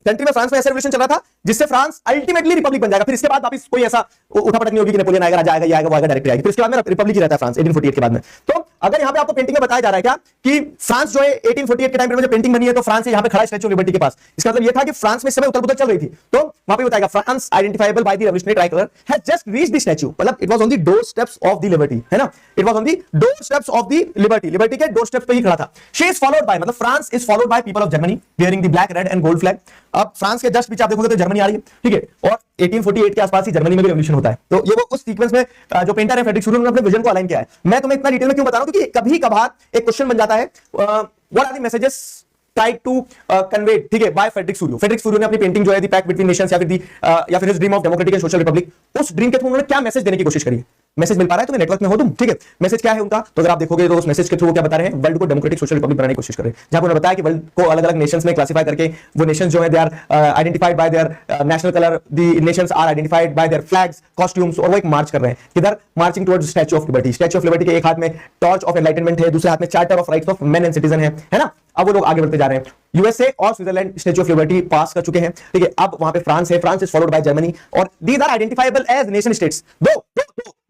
कंट्री में फ्रांस में ऐसा रेवोल्यूशन चल रहा था जिससे फ्रांस अल्टीमेटली रिपब्लिक बन जाएगा। फिर इसके बाद वापस कोई ऐसा उठापटक नहीं होगी कि नेपोलियन आएगा, जाएगा, ये आएगा, वो आएगा, डायरेक्ट आएगा। फिर इसके बाद में रिपब्लिक ही रहता है फ्रांस 1848 के बाद में। तो अगर यहां पे आपको पेंटिंग में बताया जा रहा है क्या कि फ्रांस जो है 1848 के टाइम पे जो पेंटिंग बनी है, तो फ्रांस यहां पे खड़ा है स्टैच्यू ऑफ लिबर्टी के पास। इसका मतलब ये था कि फ्रांस में इस समय उथल पुथल चल रही थी। तो वहां पे बताएगा France identifiable by the revolutionary tri colour has just reached the statue, मतलब it was on the door steps of the liberty, है ना। It was on the door steps of the liberty, liberty के door steps पे ही खड़ा था। She is followed by, मतलब France is followed by people of Germany wearing the black red and gold flag. अब France के just पीछे आप देखोगे तो जर्मनी आ रही है, ठीक है। और 1848 के आसपास ही जर्मनी में भी रेवोल्यूशन होता है। तो ये वो उस सीक्वेंस में जो पेंटर है फ्रेडरिक सूरियो ने अपने विजन को अलाइन किया है। मैं तुम्हें इतना डिटेल में क्यों बता रहा हूं? क्योंकि कभी कभार एक क्वेश्चन बन जाता है, what are the messages tried to convey, ठीक है, by Frederic Sorrieu. Frederic Sorrieu ने अपनी पेंटिंग जो है द पैक्ट बिटवीन नेशंस या फिर his dream of democratic and social Republic, उस ड्रीम के थ्रू उन्होंने क्या मैसेज देने की कोशिश करी है? मैसेज मिल पा रहा है तुम्हें? नेटवर्क में हो तुम, ठीक है। मैसेज क्या है उनका? तो अगर आप देखोगे तो उस मैसेज के थ्रू क्या बता रहे हैं? वर्ल्ड को डेमोक्रेटिक सोशल रिपब्लिक बनाने की कोशिश कर रहे हैं। जहां उन्होंने बताया कि वर्ल्ड को अलग अलग नेशंस में क्लासिफाई करके वो नेशंस जो है they are identified by their national colour, the nations are identified by their flags, costumes, और वो एक मार्च कर रहे हैं। किधर? Marching towards statue of liberty. Statue of liberty के एक हाथ में टॉर्च ऑफ एनलाइटनमेंट है, दूसरे हाथ में charter of rights of main and citizen है ना। अब वो लोग आगे बढ़ते जा रहे हैं। यूएसए और स्विट्जरलैंड स्टैच्यू ऑफ लिबर्टी पास कर चुके हैं, ठीक है। अब वहां पे फ्रांस है, France is followed by Germany, और these are identifiable as nation states. Though the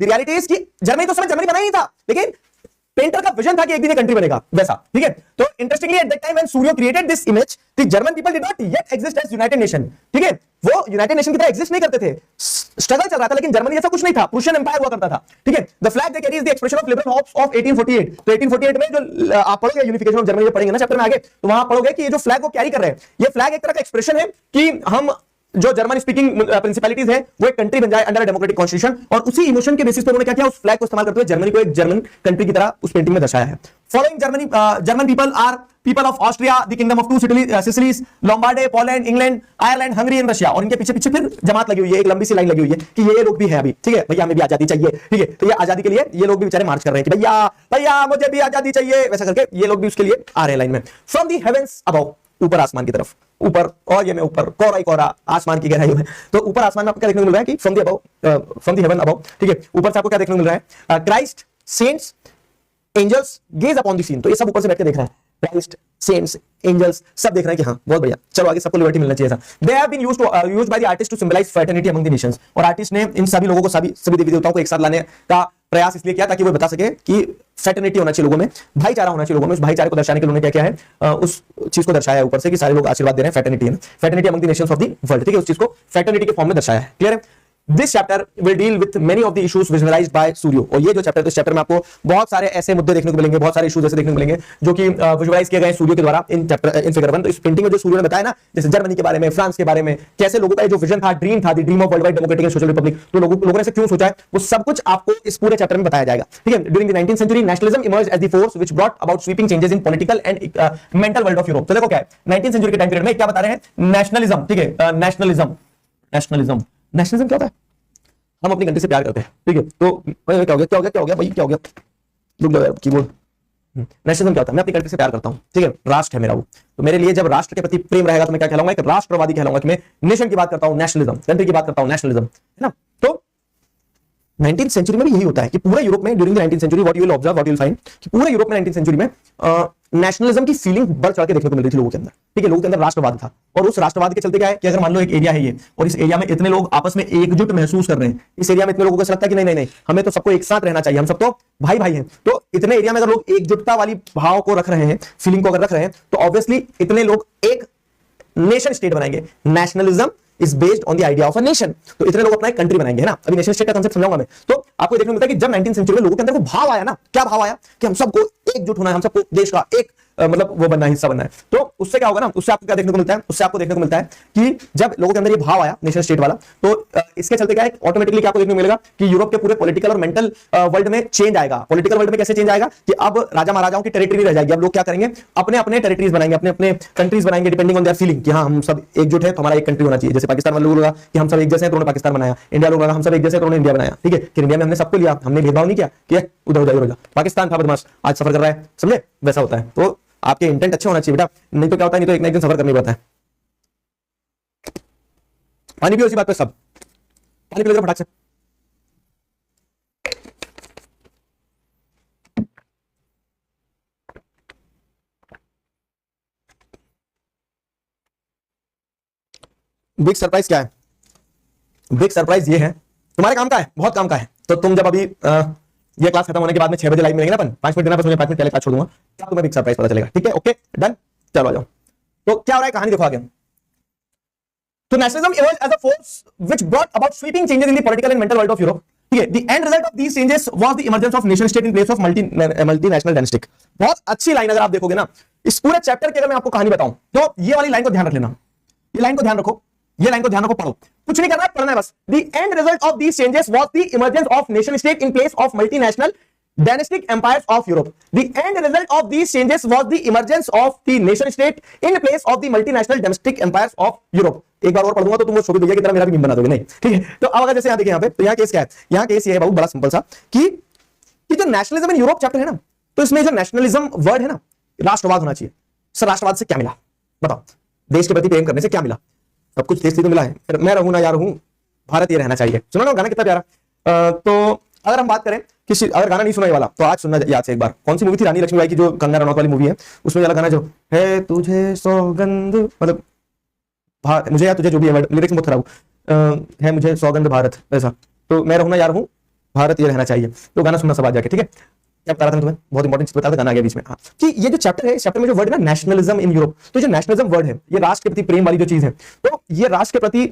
reality is कि जर्मनी तो समय जर्मनी बना ही नहीं था, लेकिन पेंटर का विजन था कि एक दिन ये कंट्री बनेगा वैसा, ठीक है। तो interestingly at that time when Sorrieu created this image, the German people did not yet exist as united nation, ठीक है। वो यूनाइटेड नेशन की तरह एग्जिस्ट नहीं करते थे, स्ट्रगल चल रहा था, लेकिन जर्मनी जैसा कुछ नहीं था, प्रूशियन एम्पायर हुआ करता था, ठीक है। The flag they carry is the expression of liberal hopes of 1848। तो 1848 में जो आप पढ़ोगे यूनिफिकेशन ऑफ जर्मनी पढ़ेंगे ना चैप्टर में आगे, तो वहां पढ़ोगे कि ये जो फ्लैग वो कैरी कर रहे हैं, ये फ्लैग एक तरह का एक्सप्रेशन है कि हम जो जर्मन स्पीकिंग प्रिंसिपैलिटीज है वो एक कंट्री बन जाए अंडर डेमोक्रेटिक कॉन्स्टिट्यूशन, और उसी इमोशन के बेसिस पर उन्होंने क्या किया, उस फ्लैग को इस्तेमाल करते हुए जर्मनी को एक जर्मन कंट्री की तरह उस पेंटिंग में दर्शाया है। Following Germany German people are people of Austria, the kingdom of two Sicilies, Lombardy, Poland, England, Ireland, Hungary and Russia. और इनके पीछे पीछे फिर जमात लगी हुई है, एक लंबी सी लाइन लगी हुई है कि ये लोग भी है अभी, ठीक है भैया हमें भी आजादी चाहिए, ठीक है। तो ये आजादी के लिए ये लोग भी बेचारे मार्च कर रहे हैं कि भैया भैया मुझे भी आजादी चाहिए, वैसा करके ये लोग भी उसके लिए आ रहे हैं लाइन में। फ्रॉम दी हेवेंस अबव, ऊपर आसमान की तरफ, ऊपर और ये में ऊपर कोरा ही कोरा आसमान की गहराई में, तो ऊपर आसमान में आपको क्या देखने को मिल रहा है कि from the above, from the haven above, ठीक है। ऊपर से आपको क्या देखने को मिल रहा है, Christ, saints, angels gaze upon the scene. तो ये सब ऊपर से बैठ के देख रहा है, क्राइस्ट, सेंट्स, एंजल्स सब देख रहे हैं कि हाँ बहुत बढ़िया, चलो आगे सबको लिबर्टी मिलना चाहिए था। They have been used by the artist to symbolise fraternity among the nations. और आर्टिस्ट ने इन सभी लोगों को, सभी देवी देवताओं को एक साथ लाने का प्रयास इसलिए किया ताकि वो बता सके कि फ्रेटर्निटी होना चाहिए लोगों में, भाईचारा होना चाहिए लोगों में। उस भाईचारे को दर्शाने के लिए उन्होंने क्या किया है, उस चीज को दर्शाया है ऊपर से कि सारे लोग आशीर्वाद दे रहे हैं, फ्रेटर्निटी है, fraternity among the Nations of the world, ठीक है। उस चीज को फ्रेटर्निटी के फॉर्म में दर्शाया है, क्लियर है। This chapter will deal with many of the issues visualized by सूर्यो। और ये जो चैप्टर, इस चैप्टर में आपको बहुत सारे ऐसे मुद्दे देखने को मिलेंगे, बहुत सारे इश्यूज ऐसे देखने को मिलेंगे जो कि विजुअलाइज किए गए सूर्यो के द्वारा इन चैप्टर, इन फिगर 1। तो इस पेंटिंग में जो सूर्यो ने बताया ना, जैसे जर्मनी के बारे में, फ्रांस के बारे में, कैसे लोगों का जो विजन था, ड्रीम था, the dream of world wide democratic and social republic, तो लोगों ने ऐसे क्यों सोचा है, वो सब कुछ आपको इस पूरे चैप्टर में बताया जाएगा, ठीक है। During the 19th century nationalism emerged as the force which brought about sweeping changes in political and mental world of Europe. तो देखो क्या है, 19th century के टाइम पीरियड में क्या बता रहे हैं, नेशनलिज्म, ठीक है। नेशनलिज्म क्या होता है, हम अपनी कंट्री से प्यार करते हैं, ठीक है। तो क्या हो गया भाई, क्या हो गया, रुक जाओ यार कीबोर्ड। नेशनलिज्म क्या होता है, मैं अपनी कंट्री से प्यार करता हूं, ठीक है, राष्ट्र है मेरा वो। तो मेरे लिए जब राष्ट्र के प्रति प्रेम रहेगा तो मैं क्या कहलाऊंगा, एक राष्ट्रवादी कहलाऊंगा, कि मैं नेशन की बात करता हूं, नेशनलिज्म, कंट्री की बात करता हूं, नेशनलिज्म, है ना। तो 19th सेंचुरी में भी यही होता है कि पूरे यूरोप में during the 19th century what you will observe, what you will find कि पूरे यूरोप में 19th सेंचुरी में नेशनलिज्म की फीलिंग बढ़ चढ़ के देखने को मिल रही थी लोगों के अंदर, ठीक है। लोगों के अंदर राष्ट्रवाद था, और उस राष्ट्रवाद के चलते क्या है कि अगर मान लो एक एरिया है ये, और इस एरिया में इतने लोग आपस में एकजुट महसूस कर रहे हैं, इस एरिया में इतने लोगों को लगता है कि नहीं हमें तो सबको एक साथ रहना चाहिए, हम सब तो भाई भाई हैं। तो इतने एरिया में अगर लोग एकजुटता वाली भाव को रख रहे हैं, फीलिंग को अगर रख रहे हैं, तो ऑब्वियसली इतने लोग एक नेशन स्टेट बनाएंगे। Nationalism is based on the idea of a nation. तो इतने लोग अपना एक कंट्री बनाएंगे, है ना। अभी नेशन स्टेट का कांसेप्ट समझाऊंगा मैं। तो आपको देखने को मिलता है कि जब 19th सेंचुरी में लोगों के अंदर वो भाव आया ना, क्या भाव आया कि हम सबको एकजुट होना है, हम सबको देश का एक मतलब वो बनना है, हिस्सा बनना है। तो उससे क्या होगा ना, उससे आपको क्या देखने को मिलता है, उससे आपको देखने को मिलता है कि जब लोगों के अंदर ये भाव आया नेशन स्टेट वाला, तो इसके चलते क्या है, ऑटोमेटिकली क्या आपको देखने को मिलेगा कि यूरोप के पूरे पॉलिटिकल और मेंटल वर्ल्ड में चेंज आएगा। पॉलिटिकल वर्ल्ड में कैसे चेंज आएगा कि अब राजा महाराजाओं की टेरिटरी रह जाएगी। अब लोग क्या करेंगे, अपने अपने टेरिटरीज बनाएंगे, अपने अपने कंट्रीज बनाएंगे, डिपेंडिंग ऑन देयर फीलिंग कि हाँ हम सब एकजुट है तो हमारा एक कंट्री होना चाहिए। जैसे पाकिस्तान वाले लोग लगा कि हम सब एक जैसे हैं तो उन्होंने पाकिस्तान बनाया, इंडिया लोग लगा हम सब एक जैसे तो उन्होंने इंडिया बनाया, ठीक है। कि इंडिया में हमने सबको लिया, हमने भेदभाव नहीं किया कि उधर उधर पाकिस्तान था बदमाश, आज सफर कर रहा है, समझे, वैसा होता है। तो आपके इंटेंट अच्छे होना चाहिए बेटा, नहीं तो क्या होता है, नहीं तो एक ना एक दिन सफर करना ही पड़ता है। पानी पियो, उसी बात पे सब पानी पियो फटाक से। बिग सरप्राइज क्या है, बिग सरप्राइज ये है, तुम्हारे काम का है, बहुत काम का है। तो तुम जब अभी ये क्लास खत्म होने के बाद में 6 बजे लाइव मिलेंगे ना अपन, 5 मिनट देना बस, मुझे 5 मिनट पहले क्लास छोड़ दूंगा, तब तुम्हें बिग सरप्राइज पता चलेगा, ठीक है। ओके डन, चलो आ जाओ। तो क्या हो रहा है, कहानी देखो आगे। तो nationalism emerged as a force which brought about sweeping changes in the political and mental world of Europe, ठीक है। The end result of these changes was the emergence of nation state in place of multinational dynastic. बहुत अच्छी line अगर आप देखोगे ना इस पूरे चैप्टर की, अगर मैं आपको कहानी बताऊं तो ये वाली लाइन को ध्यान रख लेना, ये लाइन को ध्यान रखो, ये लाइन को ध्यान रखो, पढ़ो, कुछ नहीं करना है, पढ़ना है बस। The end result of these changes was the emergence of nation state in place of multinational dynastic empires of Europe. The end result of these changes was the emergence of the nation state in place of the multinational dynastic empires of Europe. एक बार और पढ़ दूंगा तो तुम वो शोभित भैया की तरह मेरा भी मीम बना दोगे, नहीं, ठीक है। तो अब अगर जैसे यहाँ देखिए, यहाँ पे तो यहाँ केस क्या है, यहाँ केस ये है बहुत बड़ा सिंपल सा कि जो नेशनलिज्म इन यूरोप चैप्टर है ना, तो इसमें जो नेशनलिज्म वर्ड है ना, राष्ट्रवाद होना चाहिए। सर राष्ट्रवाद से क्या मिला बताओ, देश के प्रति प्रेम करने से क्या मिला, सब कुछ देश से तो मिला है, मैं रहूं ना यार हूं, भारत ये रहना चाहिए। सुना ना गाना कितना प्यारा। तो अगर हम बात करें किसी, अगर गाना नहीं सुना ये वाला तो आज सुनना याद से एक बार। कौन सी मूवी थी, रानी लक्ष्मीबाई की, जो कंगना रनौत वाली मूवी है, उसमें वाला गाना जो है तुझे सौगंध, मतलब मुझे या तुझे जो भी है, लिरिक्स बहुत खराब है, मुझे सौगंध भारत, ऐसा, तो मैं रहूं ना यार हूं, भारत ये रहना चाहिए। तो गाना सुनना सब आ जाके, ठीक है। क्या बता रहा था तुम्हें, बहुत इंपॉर्टेंट चीज बता रहा था, गाना आ गया बीच में। हाँ, कि ये जो चैप्टर है, इस चैप्टर में जो वर्ड है ना नेशनलिज्म इन यूरोप, तो जो नेशनलिज्म वर्ड है ये राष्ट्र के प्रति प्रेम वाली जो चीज है, तो ये राष्ट्र के प्रति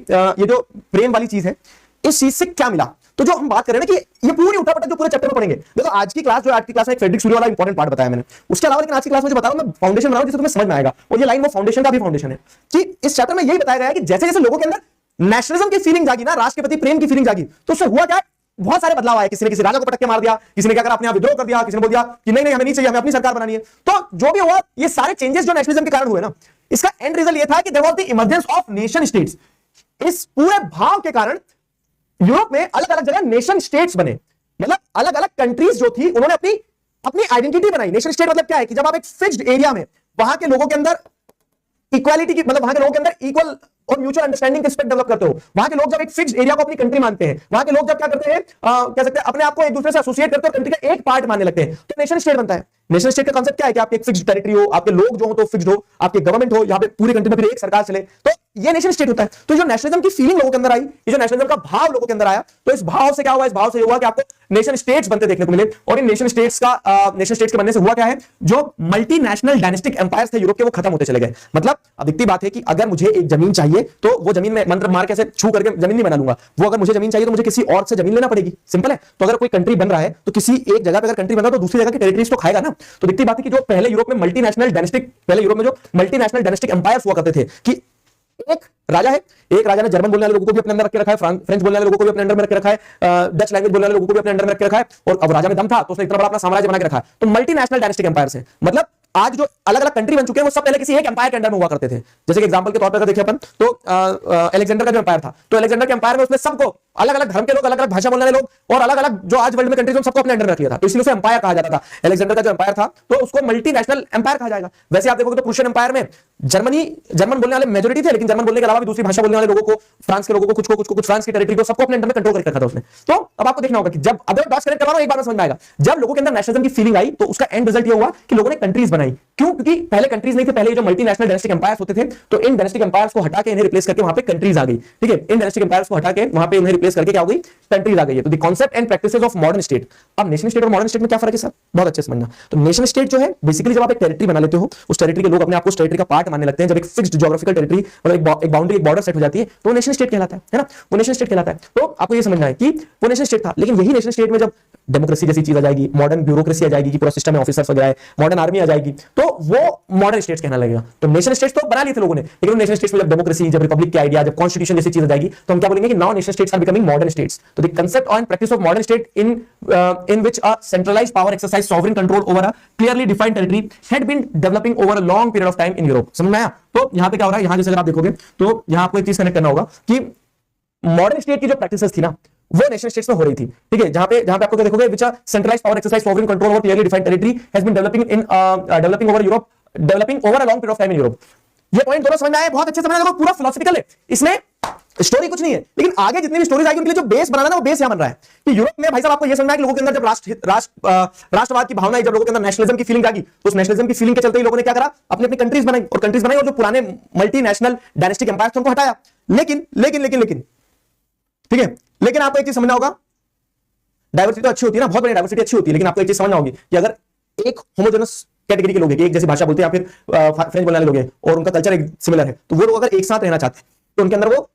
ये जो प्रेम वाली चीज है, इस चीज से क्या मिला। तो जो हम बात करें ना कि ये पूरी उठापटक जो पूरे चैप्टर में पढ़ेंगे, देखो आज की क्लास में फ्रेडरिक सूरी वाला इंपॉर्टेंट पार्ट बताया मैंने, उसके अलावा लेकिन आज की क्लास में जो बता रहा हूं मैं फाउंडेशन बना रहा हूं जिससे तुम्हें समझ में आएगा, और ये लाइन वो फाउंडेशन का भी फाउंडेशन है कि इस चैप्टर में यही बताया गया है कि जैसे जैसे लोगों के अंदर नेशनलिज्म की फीलिंग जागी ना, राष्ट्र के प्रति प्रेम की फीलिंग जागी, तो उससे हुआ क्या, बहुत सारे बदलाव आए। किसी ने किसी राजा को पटक के मार दिया, किसी ने क्या करा अपने आप विद्रोह कर दिया, किसी ने बोल दिया कि नहीं नहीं हमें नहीं चाहिए, हमें अपनी सरकार बनानी है। तो जो भी हुआ, ये सारे चेंजेस जो नेशनलिज्म के कारण हुए ना, इसका एंड रिजल्ट ये था कि there was the emergence of nation states. इस पूरे भाव के कारण यूरोप में अलग अलग जगह नेशन स्टेट्स बने, मतलब अलग अलग कंट्रीज जो थी उन्होंने अपनी अपनी आइडेंटिटी बनाई। नेशन स्टेट मतलब क्या है कि जब आप एक फिक्स्ड एरिया में वहां के लोगों के अंदर इक्वालिटी की, मतलब वहां के लोगों के अंदर इक्वल और म्यूचुअल अंडरस्टैंडिंग रिस्पेक्ट डेवलप करते हो, वहां के लोग जब एक फिक्स्ड एरिया को अपनी कंट्री मानते हैं, वहां के लोग जब क्या करते हैं, कह सकते हैं अपने आप को एक दूसरे से एसोसिएट करते हैं, कंट्री का एक पार्ट मानने लगते हैं, तो नेशन स्टेट बनता है। नेशनल स्टेट का कांसेप्ट क्या है कि आपकी एक फिक्स्ड टेरिटरी हो, आपके लोग जो हो तो फिक्स्ड हो, आपकी गवर्नमेंट हो, यहाँ पे पूरी कंट्री में फिर एक सरकार चले, तो ये नेशन स्टेट होता है। तो जो नेशनलिज्म की फीलिंग लोगों के अंदर आई, ये जो नेशनलिज्म का भाव लोगों के अंदर आया, तो इस भाव से क्या हुआ, इस भाव से हुआ कि आपको नेशन स्टेट्स बनते देखने को मिले। और इन नेशन स्टेट्स के बनने से हुआ क्या है, जो मल्टीनेशनल डायनेस्टिक एम्पायर्स थे यूरोप के, वो खत्म होते चले गए। मतलब अब दिखती बात है कि अगर मुझे एक जमीन चाहिए तो वो जमीन में मंत्र मार के ऐसे छू करके जमीन नहीं बना लूंगा, वो अगर मुझे जमीन चाहिए तो मुझे किसी और से जमीन लेना पड़ेगी, सिंपल है। तो अगर कोई कंट्री बन रहा है तो किसी एक जगह पे अगर कंट्री बन रहा है तो दूसरी जगह की टेरिटरीज तो खाएगा ना। तो दिखती बात है कि जो पहले यूरोप में मल्टीनेशनल डायनेस्टिक एम्पायर्स हुआ करते थे कि एक राजा है, एक राजा ने जर्मन बोलने वाले लोगों को भी अपने अंदर रख के रखा है, फ्रेंच बोलने वाले लोगों को भी अपने अंडर में रख के रखा है, डच लैंग्वेज बोलने वाले लोगों को भी अपने अंडर में रख के रखा है, और अब राजा में दम था तो उसने इतना बड़ा अपना साम्राज्य बना के रखा है। तो मल्टीनेशनल डायनेस्टिक एम्पायर्स है, मतलब आज जो अलग अलग कंट्री बन चुके हैं वो सब पहले किसी एक एम्पायर के अंडर में हुआ करते थे। जैसे कि एग्जांपल के तौर पर अगर देखें अपन तो अलेक्जेंडर का जो एम्पायर था, तो अलेक्जेंडर के एम्पायर में उसने सबको अलग अलग धर्म के लोग, अलग अलग भाषा बोलने वाले लोग और अलग अलग जो आज वर्ल्ड में कंट्रीज सबको अपने अंडर रख लिया था, तो इसलिए उसे एम्पायर कहा जाता था। अलेक्जेंडर का जो एम्पायर था तो उसको मल्टीनेशनल एम्पायर कहा जाएगा। वैसे आप देखोगे तो प्रूशियन एम्पायर में जर्मन बोलने वाले मेजोरिटी थे, लेकिन जर्मन बोलने के अलावा भी दूसरी भाषा बोलने वाले लोगों को, फ्रांस के लोगों को, कुछ फ्रांस की टेरिटरी को, सबको अपने अंडर में कंट्रोल करके रखा था उसने। तो अब आपको देखना होगा कि जब अदर डॉट्स कनेक्ट करवाना एक बार में समझ में आएगा, जब लोगों के अंदर नेशनलिज्म की फीलिंग आई तो उसका एंड रिजल्ट ये हुआ कि लोगों ने कंट्रीज बनाई। क्यों? क्योंकि पहले कंट्रीज नहीं थे, पहले जो मल्टीनेशनल डायनेस्टिक एम्पायर्स होते थे, तो इन डायनेस्टिक एम्पायर्स को हटा के इन्हें रिप्लेस करके वहां पे कंट्रीज आ गई। ठीक है, इन डायनेस्टिक एम्पायर्स को हटा के वहां पे इन्हें रिप्लेस करके क्या हो गई, कंट्रीज आ गई है। तो the concept and practices of modern state. अब नेशन स्टेट और मॉडर्न स्टेट में क्या फर्क है सर, बहुत अच्छे से समझना। तो नेशन स्टेट जो है बेसिकली जब आप एक टेरिटरी बना लेते हो, उस टेरिटरी के लोग अपने आप को उस टेरिटरी का पार्ट मानने लगते हैं, जब एक फिक्स्ड ज्योग्राफिकल टेरिटरी मतलब एक बाउंड्री, एक बॉर्डर सेट हो जाती है तो नेशन स्टेट कहलाता है ना, वो नेशन स्टेट कहलाता है। तो आपको ये समझना है कि वो नेशन स्टेट था, लेकिन यही नेशन स्टेट में जब डेमोक्रेसी जैसी चीज आ जाएगी, मॉडर्न ब्यूरोक्रेसी आ जाएगी कि पूरा सिस्टम में ऑफिसर्स वगैरह है, मॉडर्न आर्मी आ जाएगी, तो वो मॉडर्न स्टेट्स कहना लगेगा। तो नेशन स्टेट्स तो बना लिए थे लोगों ने, लेकिन नेशन स्टेट्स में जब डेमोक्रेसी, जब रिपब्लिक की आइडिया, जब कॉन्स्टिट्यूशन जैसी चीज आ जाएगी तो हम क्या बोलेंगे कि now nation states are becoming modern states. तो the concept and practice of modern state in which a centralized power exercise sovereign control over a clearly defined territory had been developing over a long period of time in Europe। समझ में आया? तो यहां पे क्या हो रहा है, यहां जैसे अगर आप देखोगे तो यहां आपको एक चीज कनेक्ट करना होगा कि मॉडर्न स्टेट की जो प्रैक्टिसेस थी ना वो नेशन स्टेट्स में हो रही थी। ठीक है, जहां पे आपको क्या देखोगे, which a centralized power exercise sovereign control over clearly defined territory has been developing over Europe, developing over a long period of time in Europe। ये पॉइंट दोनों समझ में आए, बहुत अच्छे समझ में आएगा, पूरा फिलोसॉफिकल है, इसमें स्टोरी कुछ नहीं है, लेकिन आगे जितनी भी स्टोरीज आएगी उनके लिए जो बेस बनाना है वो बेस यहां बन रहा है कि यूरोप में भाई साहब आपको ये समझना है कि लोगों के अंदर जब राष्ट्रवाद की भावना है, जब लोगों के अंदर नेशनलिज्म की फीलिंग जागी, तो उस नेशनलिज्म की फीलिंग के चलते ही लोगों ने क्या करा, अपनी अपनी कंट्रीज बनाई और जो पुराने मल्टीनेशनल डायनेस्टिक एम्पायर्स थे उनको हटाया। लेकिन ठीक है, लेकिन आपको एक चीज समझना होगा, डाइवर्सिटी तो अच्छी होती है ना, बहुत बड़ी डाइवर्सिटी अच्छी होती है, लेकिन आपको एक चीज समझना होगी कि अगर एक होमोजेनस कैटेगरी के लोग हैं कि एक जैसी भाषा बोलते हैं या फिर फ्रेंच बोलने वाले लोग हैं और उनका कल्चर एक सिमिलर है, तो वो लोग अगर एक साथ रहना चाहते हैं तो उनके अंदर वो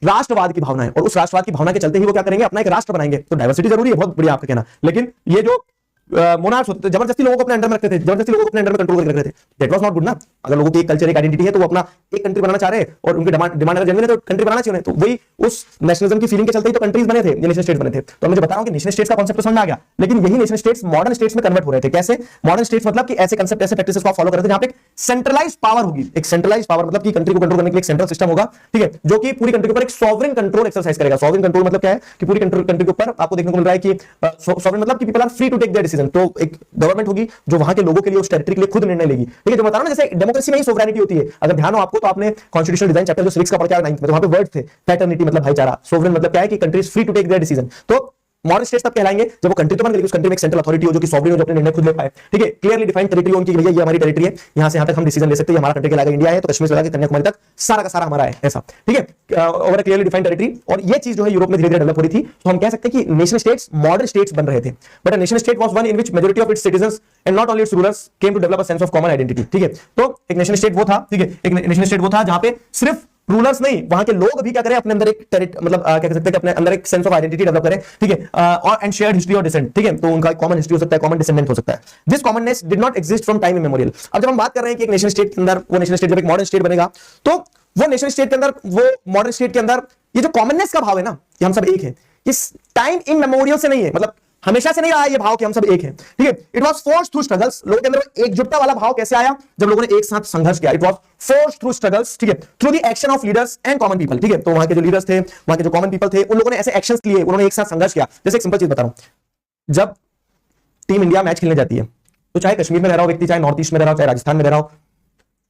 राष्ट्रवाद की भावना है और उस राष्ट्रवाद की भावना के चलते ही वो क्या करेंगे, अपना एक राष्ट्र बनाएंगे। तो डाइवर्सिटी जरूरी है, बहुत बढ़िया आपका कहना, लेकिन ये जो मोनार्क्स होते थे जबरदस्ती लोगों को अपने अंडर में रखते थे, जबरदस्ती लोगों को अपने अंडर में कंट्रोल करके रखते थे, दैट वाज नॉट गुड ना। अगर लोगों की एक कल्चर, एक आइडेंटिटी है तो वो अपना एक कंट्री बनाना चाह रहे हैं और उनकी डिमांड अगर जेन्युइन है तो कंट्री बनाना चाहिए, तो वही उस नेशनलिज्म की फीलिंग के चलते ही तो कंट्रीज बने थे, नेशन स्टेट्स बने थे। तो मैं जो बता रहा हूं कि नेशन स्टेट्स का कांसेप्ट समझ में आ गया, लेकिन यही नेशन स्टेट्स मॉडर्न स्टेट्स में कन्वर्ट हो रहे थे। कैसे मॉडर्न स्टेट्स, मतलब कि ऐसे कांसेप्ट, ऐसे प्रैक्टिसेस को फॉलो कर रहे थे जहां पे एक सेंट्रलाइज्ड पावर होगी, एक सेंट्रलाइज्ड पावर मतलब कि कंट्री को कंट्रोल करने के लिए एक सेंट्रल सिस्टम होगा, ठीक है, जो कि पूरी कंट्री के ऊपर एक सॉवरेन कंट्रोल एक्सरसाइज करेगा। सॉवरेन कंट्रोल मतलब क्या है कि पूरी कंट्री के ऊपर आपको देखने को मिल रहा है कि सॉवरेन मतलब कि people are free to take their decision. तो एक गवर्नमेंट होगी जो वहां के लोगों के लिए, उस टेरिटरी के लिए खुद निर्णय लेगी। ठीक है, जो बता रहा हूं ना, जैसे डेमोक्रेसी में ही सोवरेनिटी होती है। अगर ध्यान हो आपको तो आपने कॉन्स्टिट्यूशनल डिजाइन चैप्टर जो 6 का पढ़ा 9th में, तो वहां पे वर्ड थे, फ्रेटर्निटी मतलब भाईचारा, सोवरेन मतलब क्या है कि country is free to take their decision. तो मॉडर्न स्टेट्स तब कहलाएंगे जब वो कंट्री तो बन गई, उस कंट्री में एक सेंट्रल अथॉरिटी हो जो कि सॉवरेन हो, जो अपने निर्णय खुद ले पाए, ठीक है, क्लियरली डिफाइंड टेरिटरी उनकी, भैया ये हमारी टेरिटरी है, यहां से यहां तक हम डिसीजन ले सकते हैं, हमारा कंट्री कहलाएगा इंडिया है, तो कश्मीर से लेकर कन्याकुमारी तक सारा का सारा हमारा है, ऐसा, ठीक है, over a clearly defined territory. और ये चीज जो है यूरोप में धीरे धीरे डेवलप हो रही थी, तो हम कह सकते हैं कि नेशन स्टेट्स मॉडर्न स्टेट्स बन रहे थे, but a nation state was one in which majority of its citizens and not only its rulers came to develop a sense of common identity, ठीक है। तो एक नेशन स्टेट वो था, ठीक है, एक नेशन स्टेट वो था जहां पे सिर्फ रूलर्स नहीं, वहां के लोग भी क्या करें, अपने अंदर एक मतलब क्या कह सकते हैं कि अपने अंदर एक सेंस ऑफ आइडेंटिटी डेवलप करें, ठीक है, और एंड शेयर्ड हिस्ट्री और डिसेंट, ठीक है, तो उनका कॉमन हिस्ट्री हो सकता है, कॉमन डिसेंडेंट हो सकता है। This commonness did not exist from time immemorial. अब जब हम बात कर रहे हैं कि एक नेशन स्टेट के अंदर, वो नेशन स्टेट जब एक मॉडर्न स्टेट बनेगा, तो वो नेशन स्टेट के अंदर, वो मॉडर्न स्टेट के अंदर ये जो कॉमननेस का भाव है ना, कि हम सब एक हैं, इस टाइम इन मेमोरियल से नहीं है, मतलब हमेशा से नहीं आया ये भाव कि हम सब एक हैं, ठीक है। It was forced through struggles, लोगों के अंदर एकजुटता वाला भाव कैसे आया, जब लोगों ने एक साथ संघर्ष किया। It was forced through struggles, ठीक है, through the action of leaders and common people, ठीक है। तो वहां के जो लीडर्स थे, वहां के जो कॉमन पीपल थे, उन लोगों ने ऐसे एक्शंस लिए, उन्होंने एक साथ संघर्ष किया। जैसे एक सिंपल चीज बता रहा हूं, जब टीम इंडिया मैच खेलने जाती है, तो चाहे कश्मीर में रह रहा हो व्यक्ति, चाहे नॉर्थ ईस्ट में रह रहा हो, चाहे राजस्थान में रह रहा हो,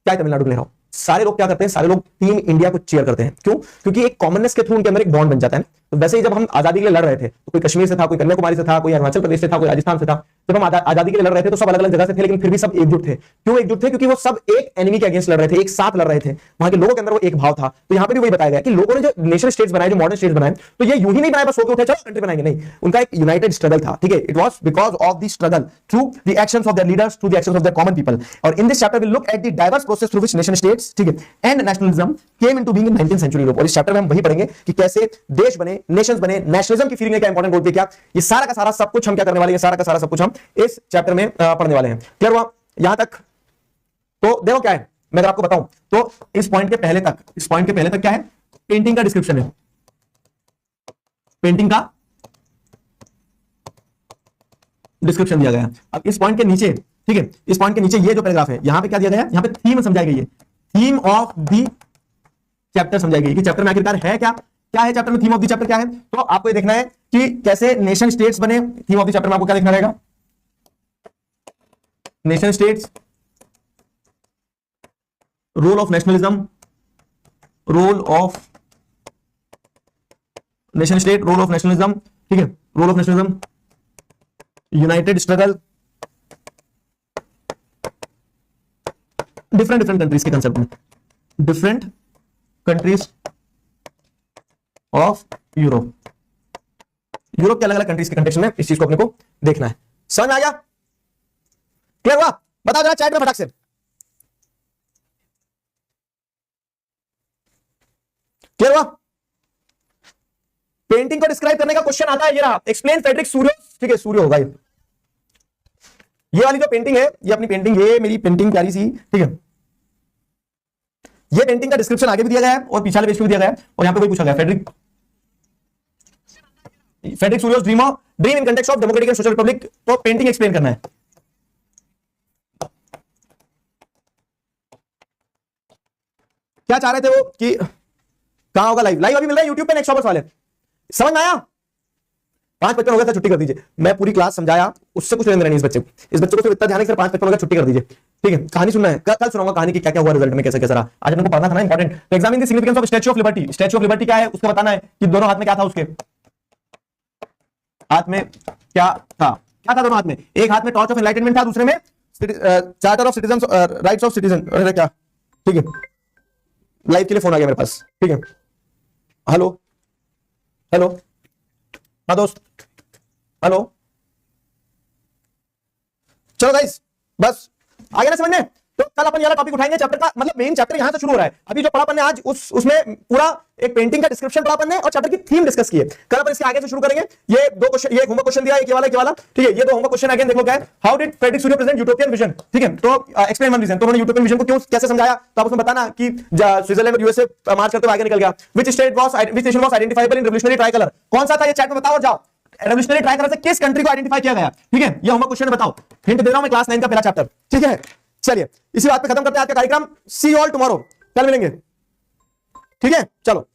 चाहे तमिलनाडु में रह रहा हो, सारे लोग क्या करते हैं, सारे लोग टीम इंडिया को चीयर करते हैं। क्यों? क्योंकि एक कॉमननेस के थ्रू उनके अंदर एक बॉन्ड बन जाता है। तो वैसे ही जब हम आजादी के लिए लड़ रहे थे, तो कोई कश्मीर से था, कोई कन्याकुमारी से था, कोई अरुणाचल प्रदेश से था, कोई राजस्थान से था, जब हम आजादी के लिए लड़ रहे थे तो सब अलग अलग जगह से थे, लेकिन फिर भी सब एकजुट थे। क्यों एकजुट थे? क्योंकि वो सब एक एनिमी के अगेंस्ट लड़ रहे थे, एक साथ लड़ रहे थे, वहां के लोगों के अंदर वो एक भाव था। तो यहाँ पे भी वही बताया गया कि लोगों ने जो नेशन स्टेट्स बनाए, जो मॉडर्न स्टेट्स बनाए, तो ये यूं ही नहीं बनाए बस होके उठे चलो कंट्री बनाएंगे, नहीं, उनका एक यूनाइटेड स्ट्रगल था, ठीक है। It was because of the struggle through the actions of their leaders, through the actions of their common people. और in this chapter we look at the diverse process through which nation states, ठीक है, and nationalism came into being in 19th century Europe. और इस chapter में हम वही पढ़ेंगे कि कैसे देश बने, नेशंस बने, नेशनलिज्म की फीलिंग ने क्या इंपॉर्टेंट रोल किया, ये सारा का सारा सब कुछ हम क्या करने वाले हैं, ये सारा का सारा सब कुछ हम इस चैप्टर में पढ़ने वाले हैं। क्लियर हुआ यहां तक? तो देखो क्या है, मैं अगर आपको बताऊं तो इस पॉइंट के पहले तक, इस पॉइंट के पहले तक क्या है, पेंटिंग का डिस्क्रिप्शन है, पेंटिंग का डिस्क्रिप्शन दिया गया। अब इस पॉइंट के नीचे, ठीक है, इस पॉइंट के नीचे ये जो पैराग्राफ है, यहां पे क्या दिया गया है, यहां पे थीम समझाई गई है, थीम ऑफ द चैप्टर समझाई गई कि चैप्टर में आखिरकार है क्या, क्या है चैप्टर में, थीम ऑफ द चैप्टर क्या है। तो आपको ये देखना है कि कैसे नेशन स्टेट्स बने। थीम ऑफ द चैप्टर में आपको क्या देखना रहेगा, nation states, role of nationalism, role of nation state, role of nationalism, ठीक है, role of nationalism, united struggle, different different countries के कंसेप्ट में, different countries of Europe, Europe के अलग अलग कंट्रीज के कंटेक्स्ट में इस चीज को अपने को देखना है। समझ में आ गया? क्लियर हुआ? बताओ जरा चैट में फटाक से। क्लियर हुआ? पेंटिंग को डिस्क्राइब करने का क्वेश्चन आता है, ये रहा, एक्सप्लेन फ्रेडरिक सूर्यो, ठीक है, सूर्यो होगा ये वाली जो पेंटिंग है, ये अपनी पेंटिंग, ये मेरी पेंटिंग प्यारी सी, ठीक है, ये पेंटिंग का डिस्क्रिप्शन आगे भी दिया गया है और पिछले पेज पे भी दिया गया है। और यहां पे वही पूछा गया, Frederic Sorrieu's dream in context of democratic and social republic. तो पेंटिंग एक्सप्लेन करना है। क्या चाह रहे थे वो कि कहां होगा लाइव, लाइव अभी मिल रहा है यूट्यूब पे नेक्स्ट ऑफर्स वाले। समझ में आया? 5:55 हो गया था, छुट्टी कर दीजिए। मैं पूरी क्लास समझाया, उससे कुछ लेना नहीं इस बच्चे को, इस बच्चे को सिर्फ इतना ध्यान है कि 5:55 हो गया, छुट्टी कर दीजिए, ठीक है। कहानी सुनना है, कल सुनाऊंगा कहानी की क्या क्या हुआ रिजल्ट में, कैसे कैसा रहा। आज हमको पढ़ना था ना, इंपॉर्टेंट। तो examine the significance of statue of liberty. Statue of liberty क्या है उसका बताना है कि दोनों हाथ में क्या था, उसके हाथ में क्या था, क्या था दोनों हाथ में, एक हाथ में टॉर्च ऑफ एनलाइटनमेंट था, दूसरे में charter of citizen, rights of citizen, अरे क्या, ठीक है। लाइव के लिए फोन आ गया मेरे पास, ठीक है। हेलो हेलो, हाँ दोस्त, हेलो, चलो गाइस, बस आ गया ना समझ में। तो कल अपन ये वाला टॉपिक उठाएंगे, चैप्टर का मतलब मेन चैप्टर यहां से शुरू हो रहा है। अभी जो पढ़ा अपन ने आज उसमें पूरा एक पेंटिंग का डिस्क्रिप्शन पढ़ा अपन ने और चैप्टर की थीम डिस्कस की है। कल अपन इसके आगे से शुरू करेंगे। ये दो क्वेश्चन, ये होमवर्क क्वेश्चन दिया, एक ये वाला, ठीक है। ये दो होमवर्क क्वेश्चन अगेन देख लो क्या है, हाउ डिड फ्रेडरिक सूर्यो प्रेजेंट यूटोपियन विजन, ठीक है। तो एक्सप्लेन वन रीजन, तो उन्होंने यूटोपियन विजन को क्यों कैसे समझाया, तो आप उसमें बताना कि स्विट्जरलैंड और यूएसए मार्च करते हुए आगे निकल गया। Which nation was identifiable in revolutionary tricolour, कौन सा था ये चैट में बताओ, जाओ। रेवोल्यूशनरी ट्राइकलर से किस कंट्री को आइडेंटिफाई किया गया, ठीक है। ये होमवर्क क्वेश्चन बताओ, हिंट दे रहा हूं मैं, क्लास 9 का पहला चैप्टर, ठीक है। चलिए इसी बात पे खत्म करते हैं आज का कार्यक्रम। सी यू ऑल टुमारो, कल मिलेंगे, ठीक है, चलो।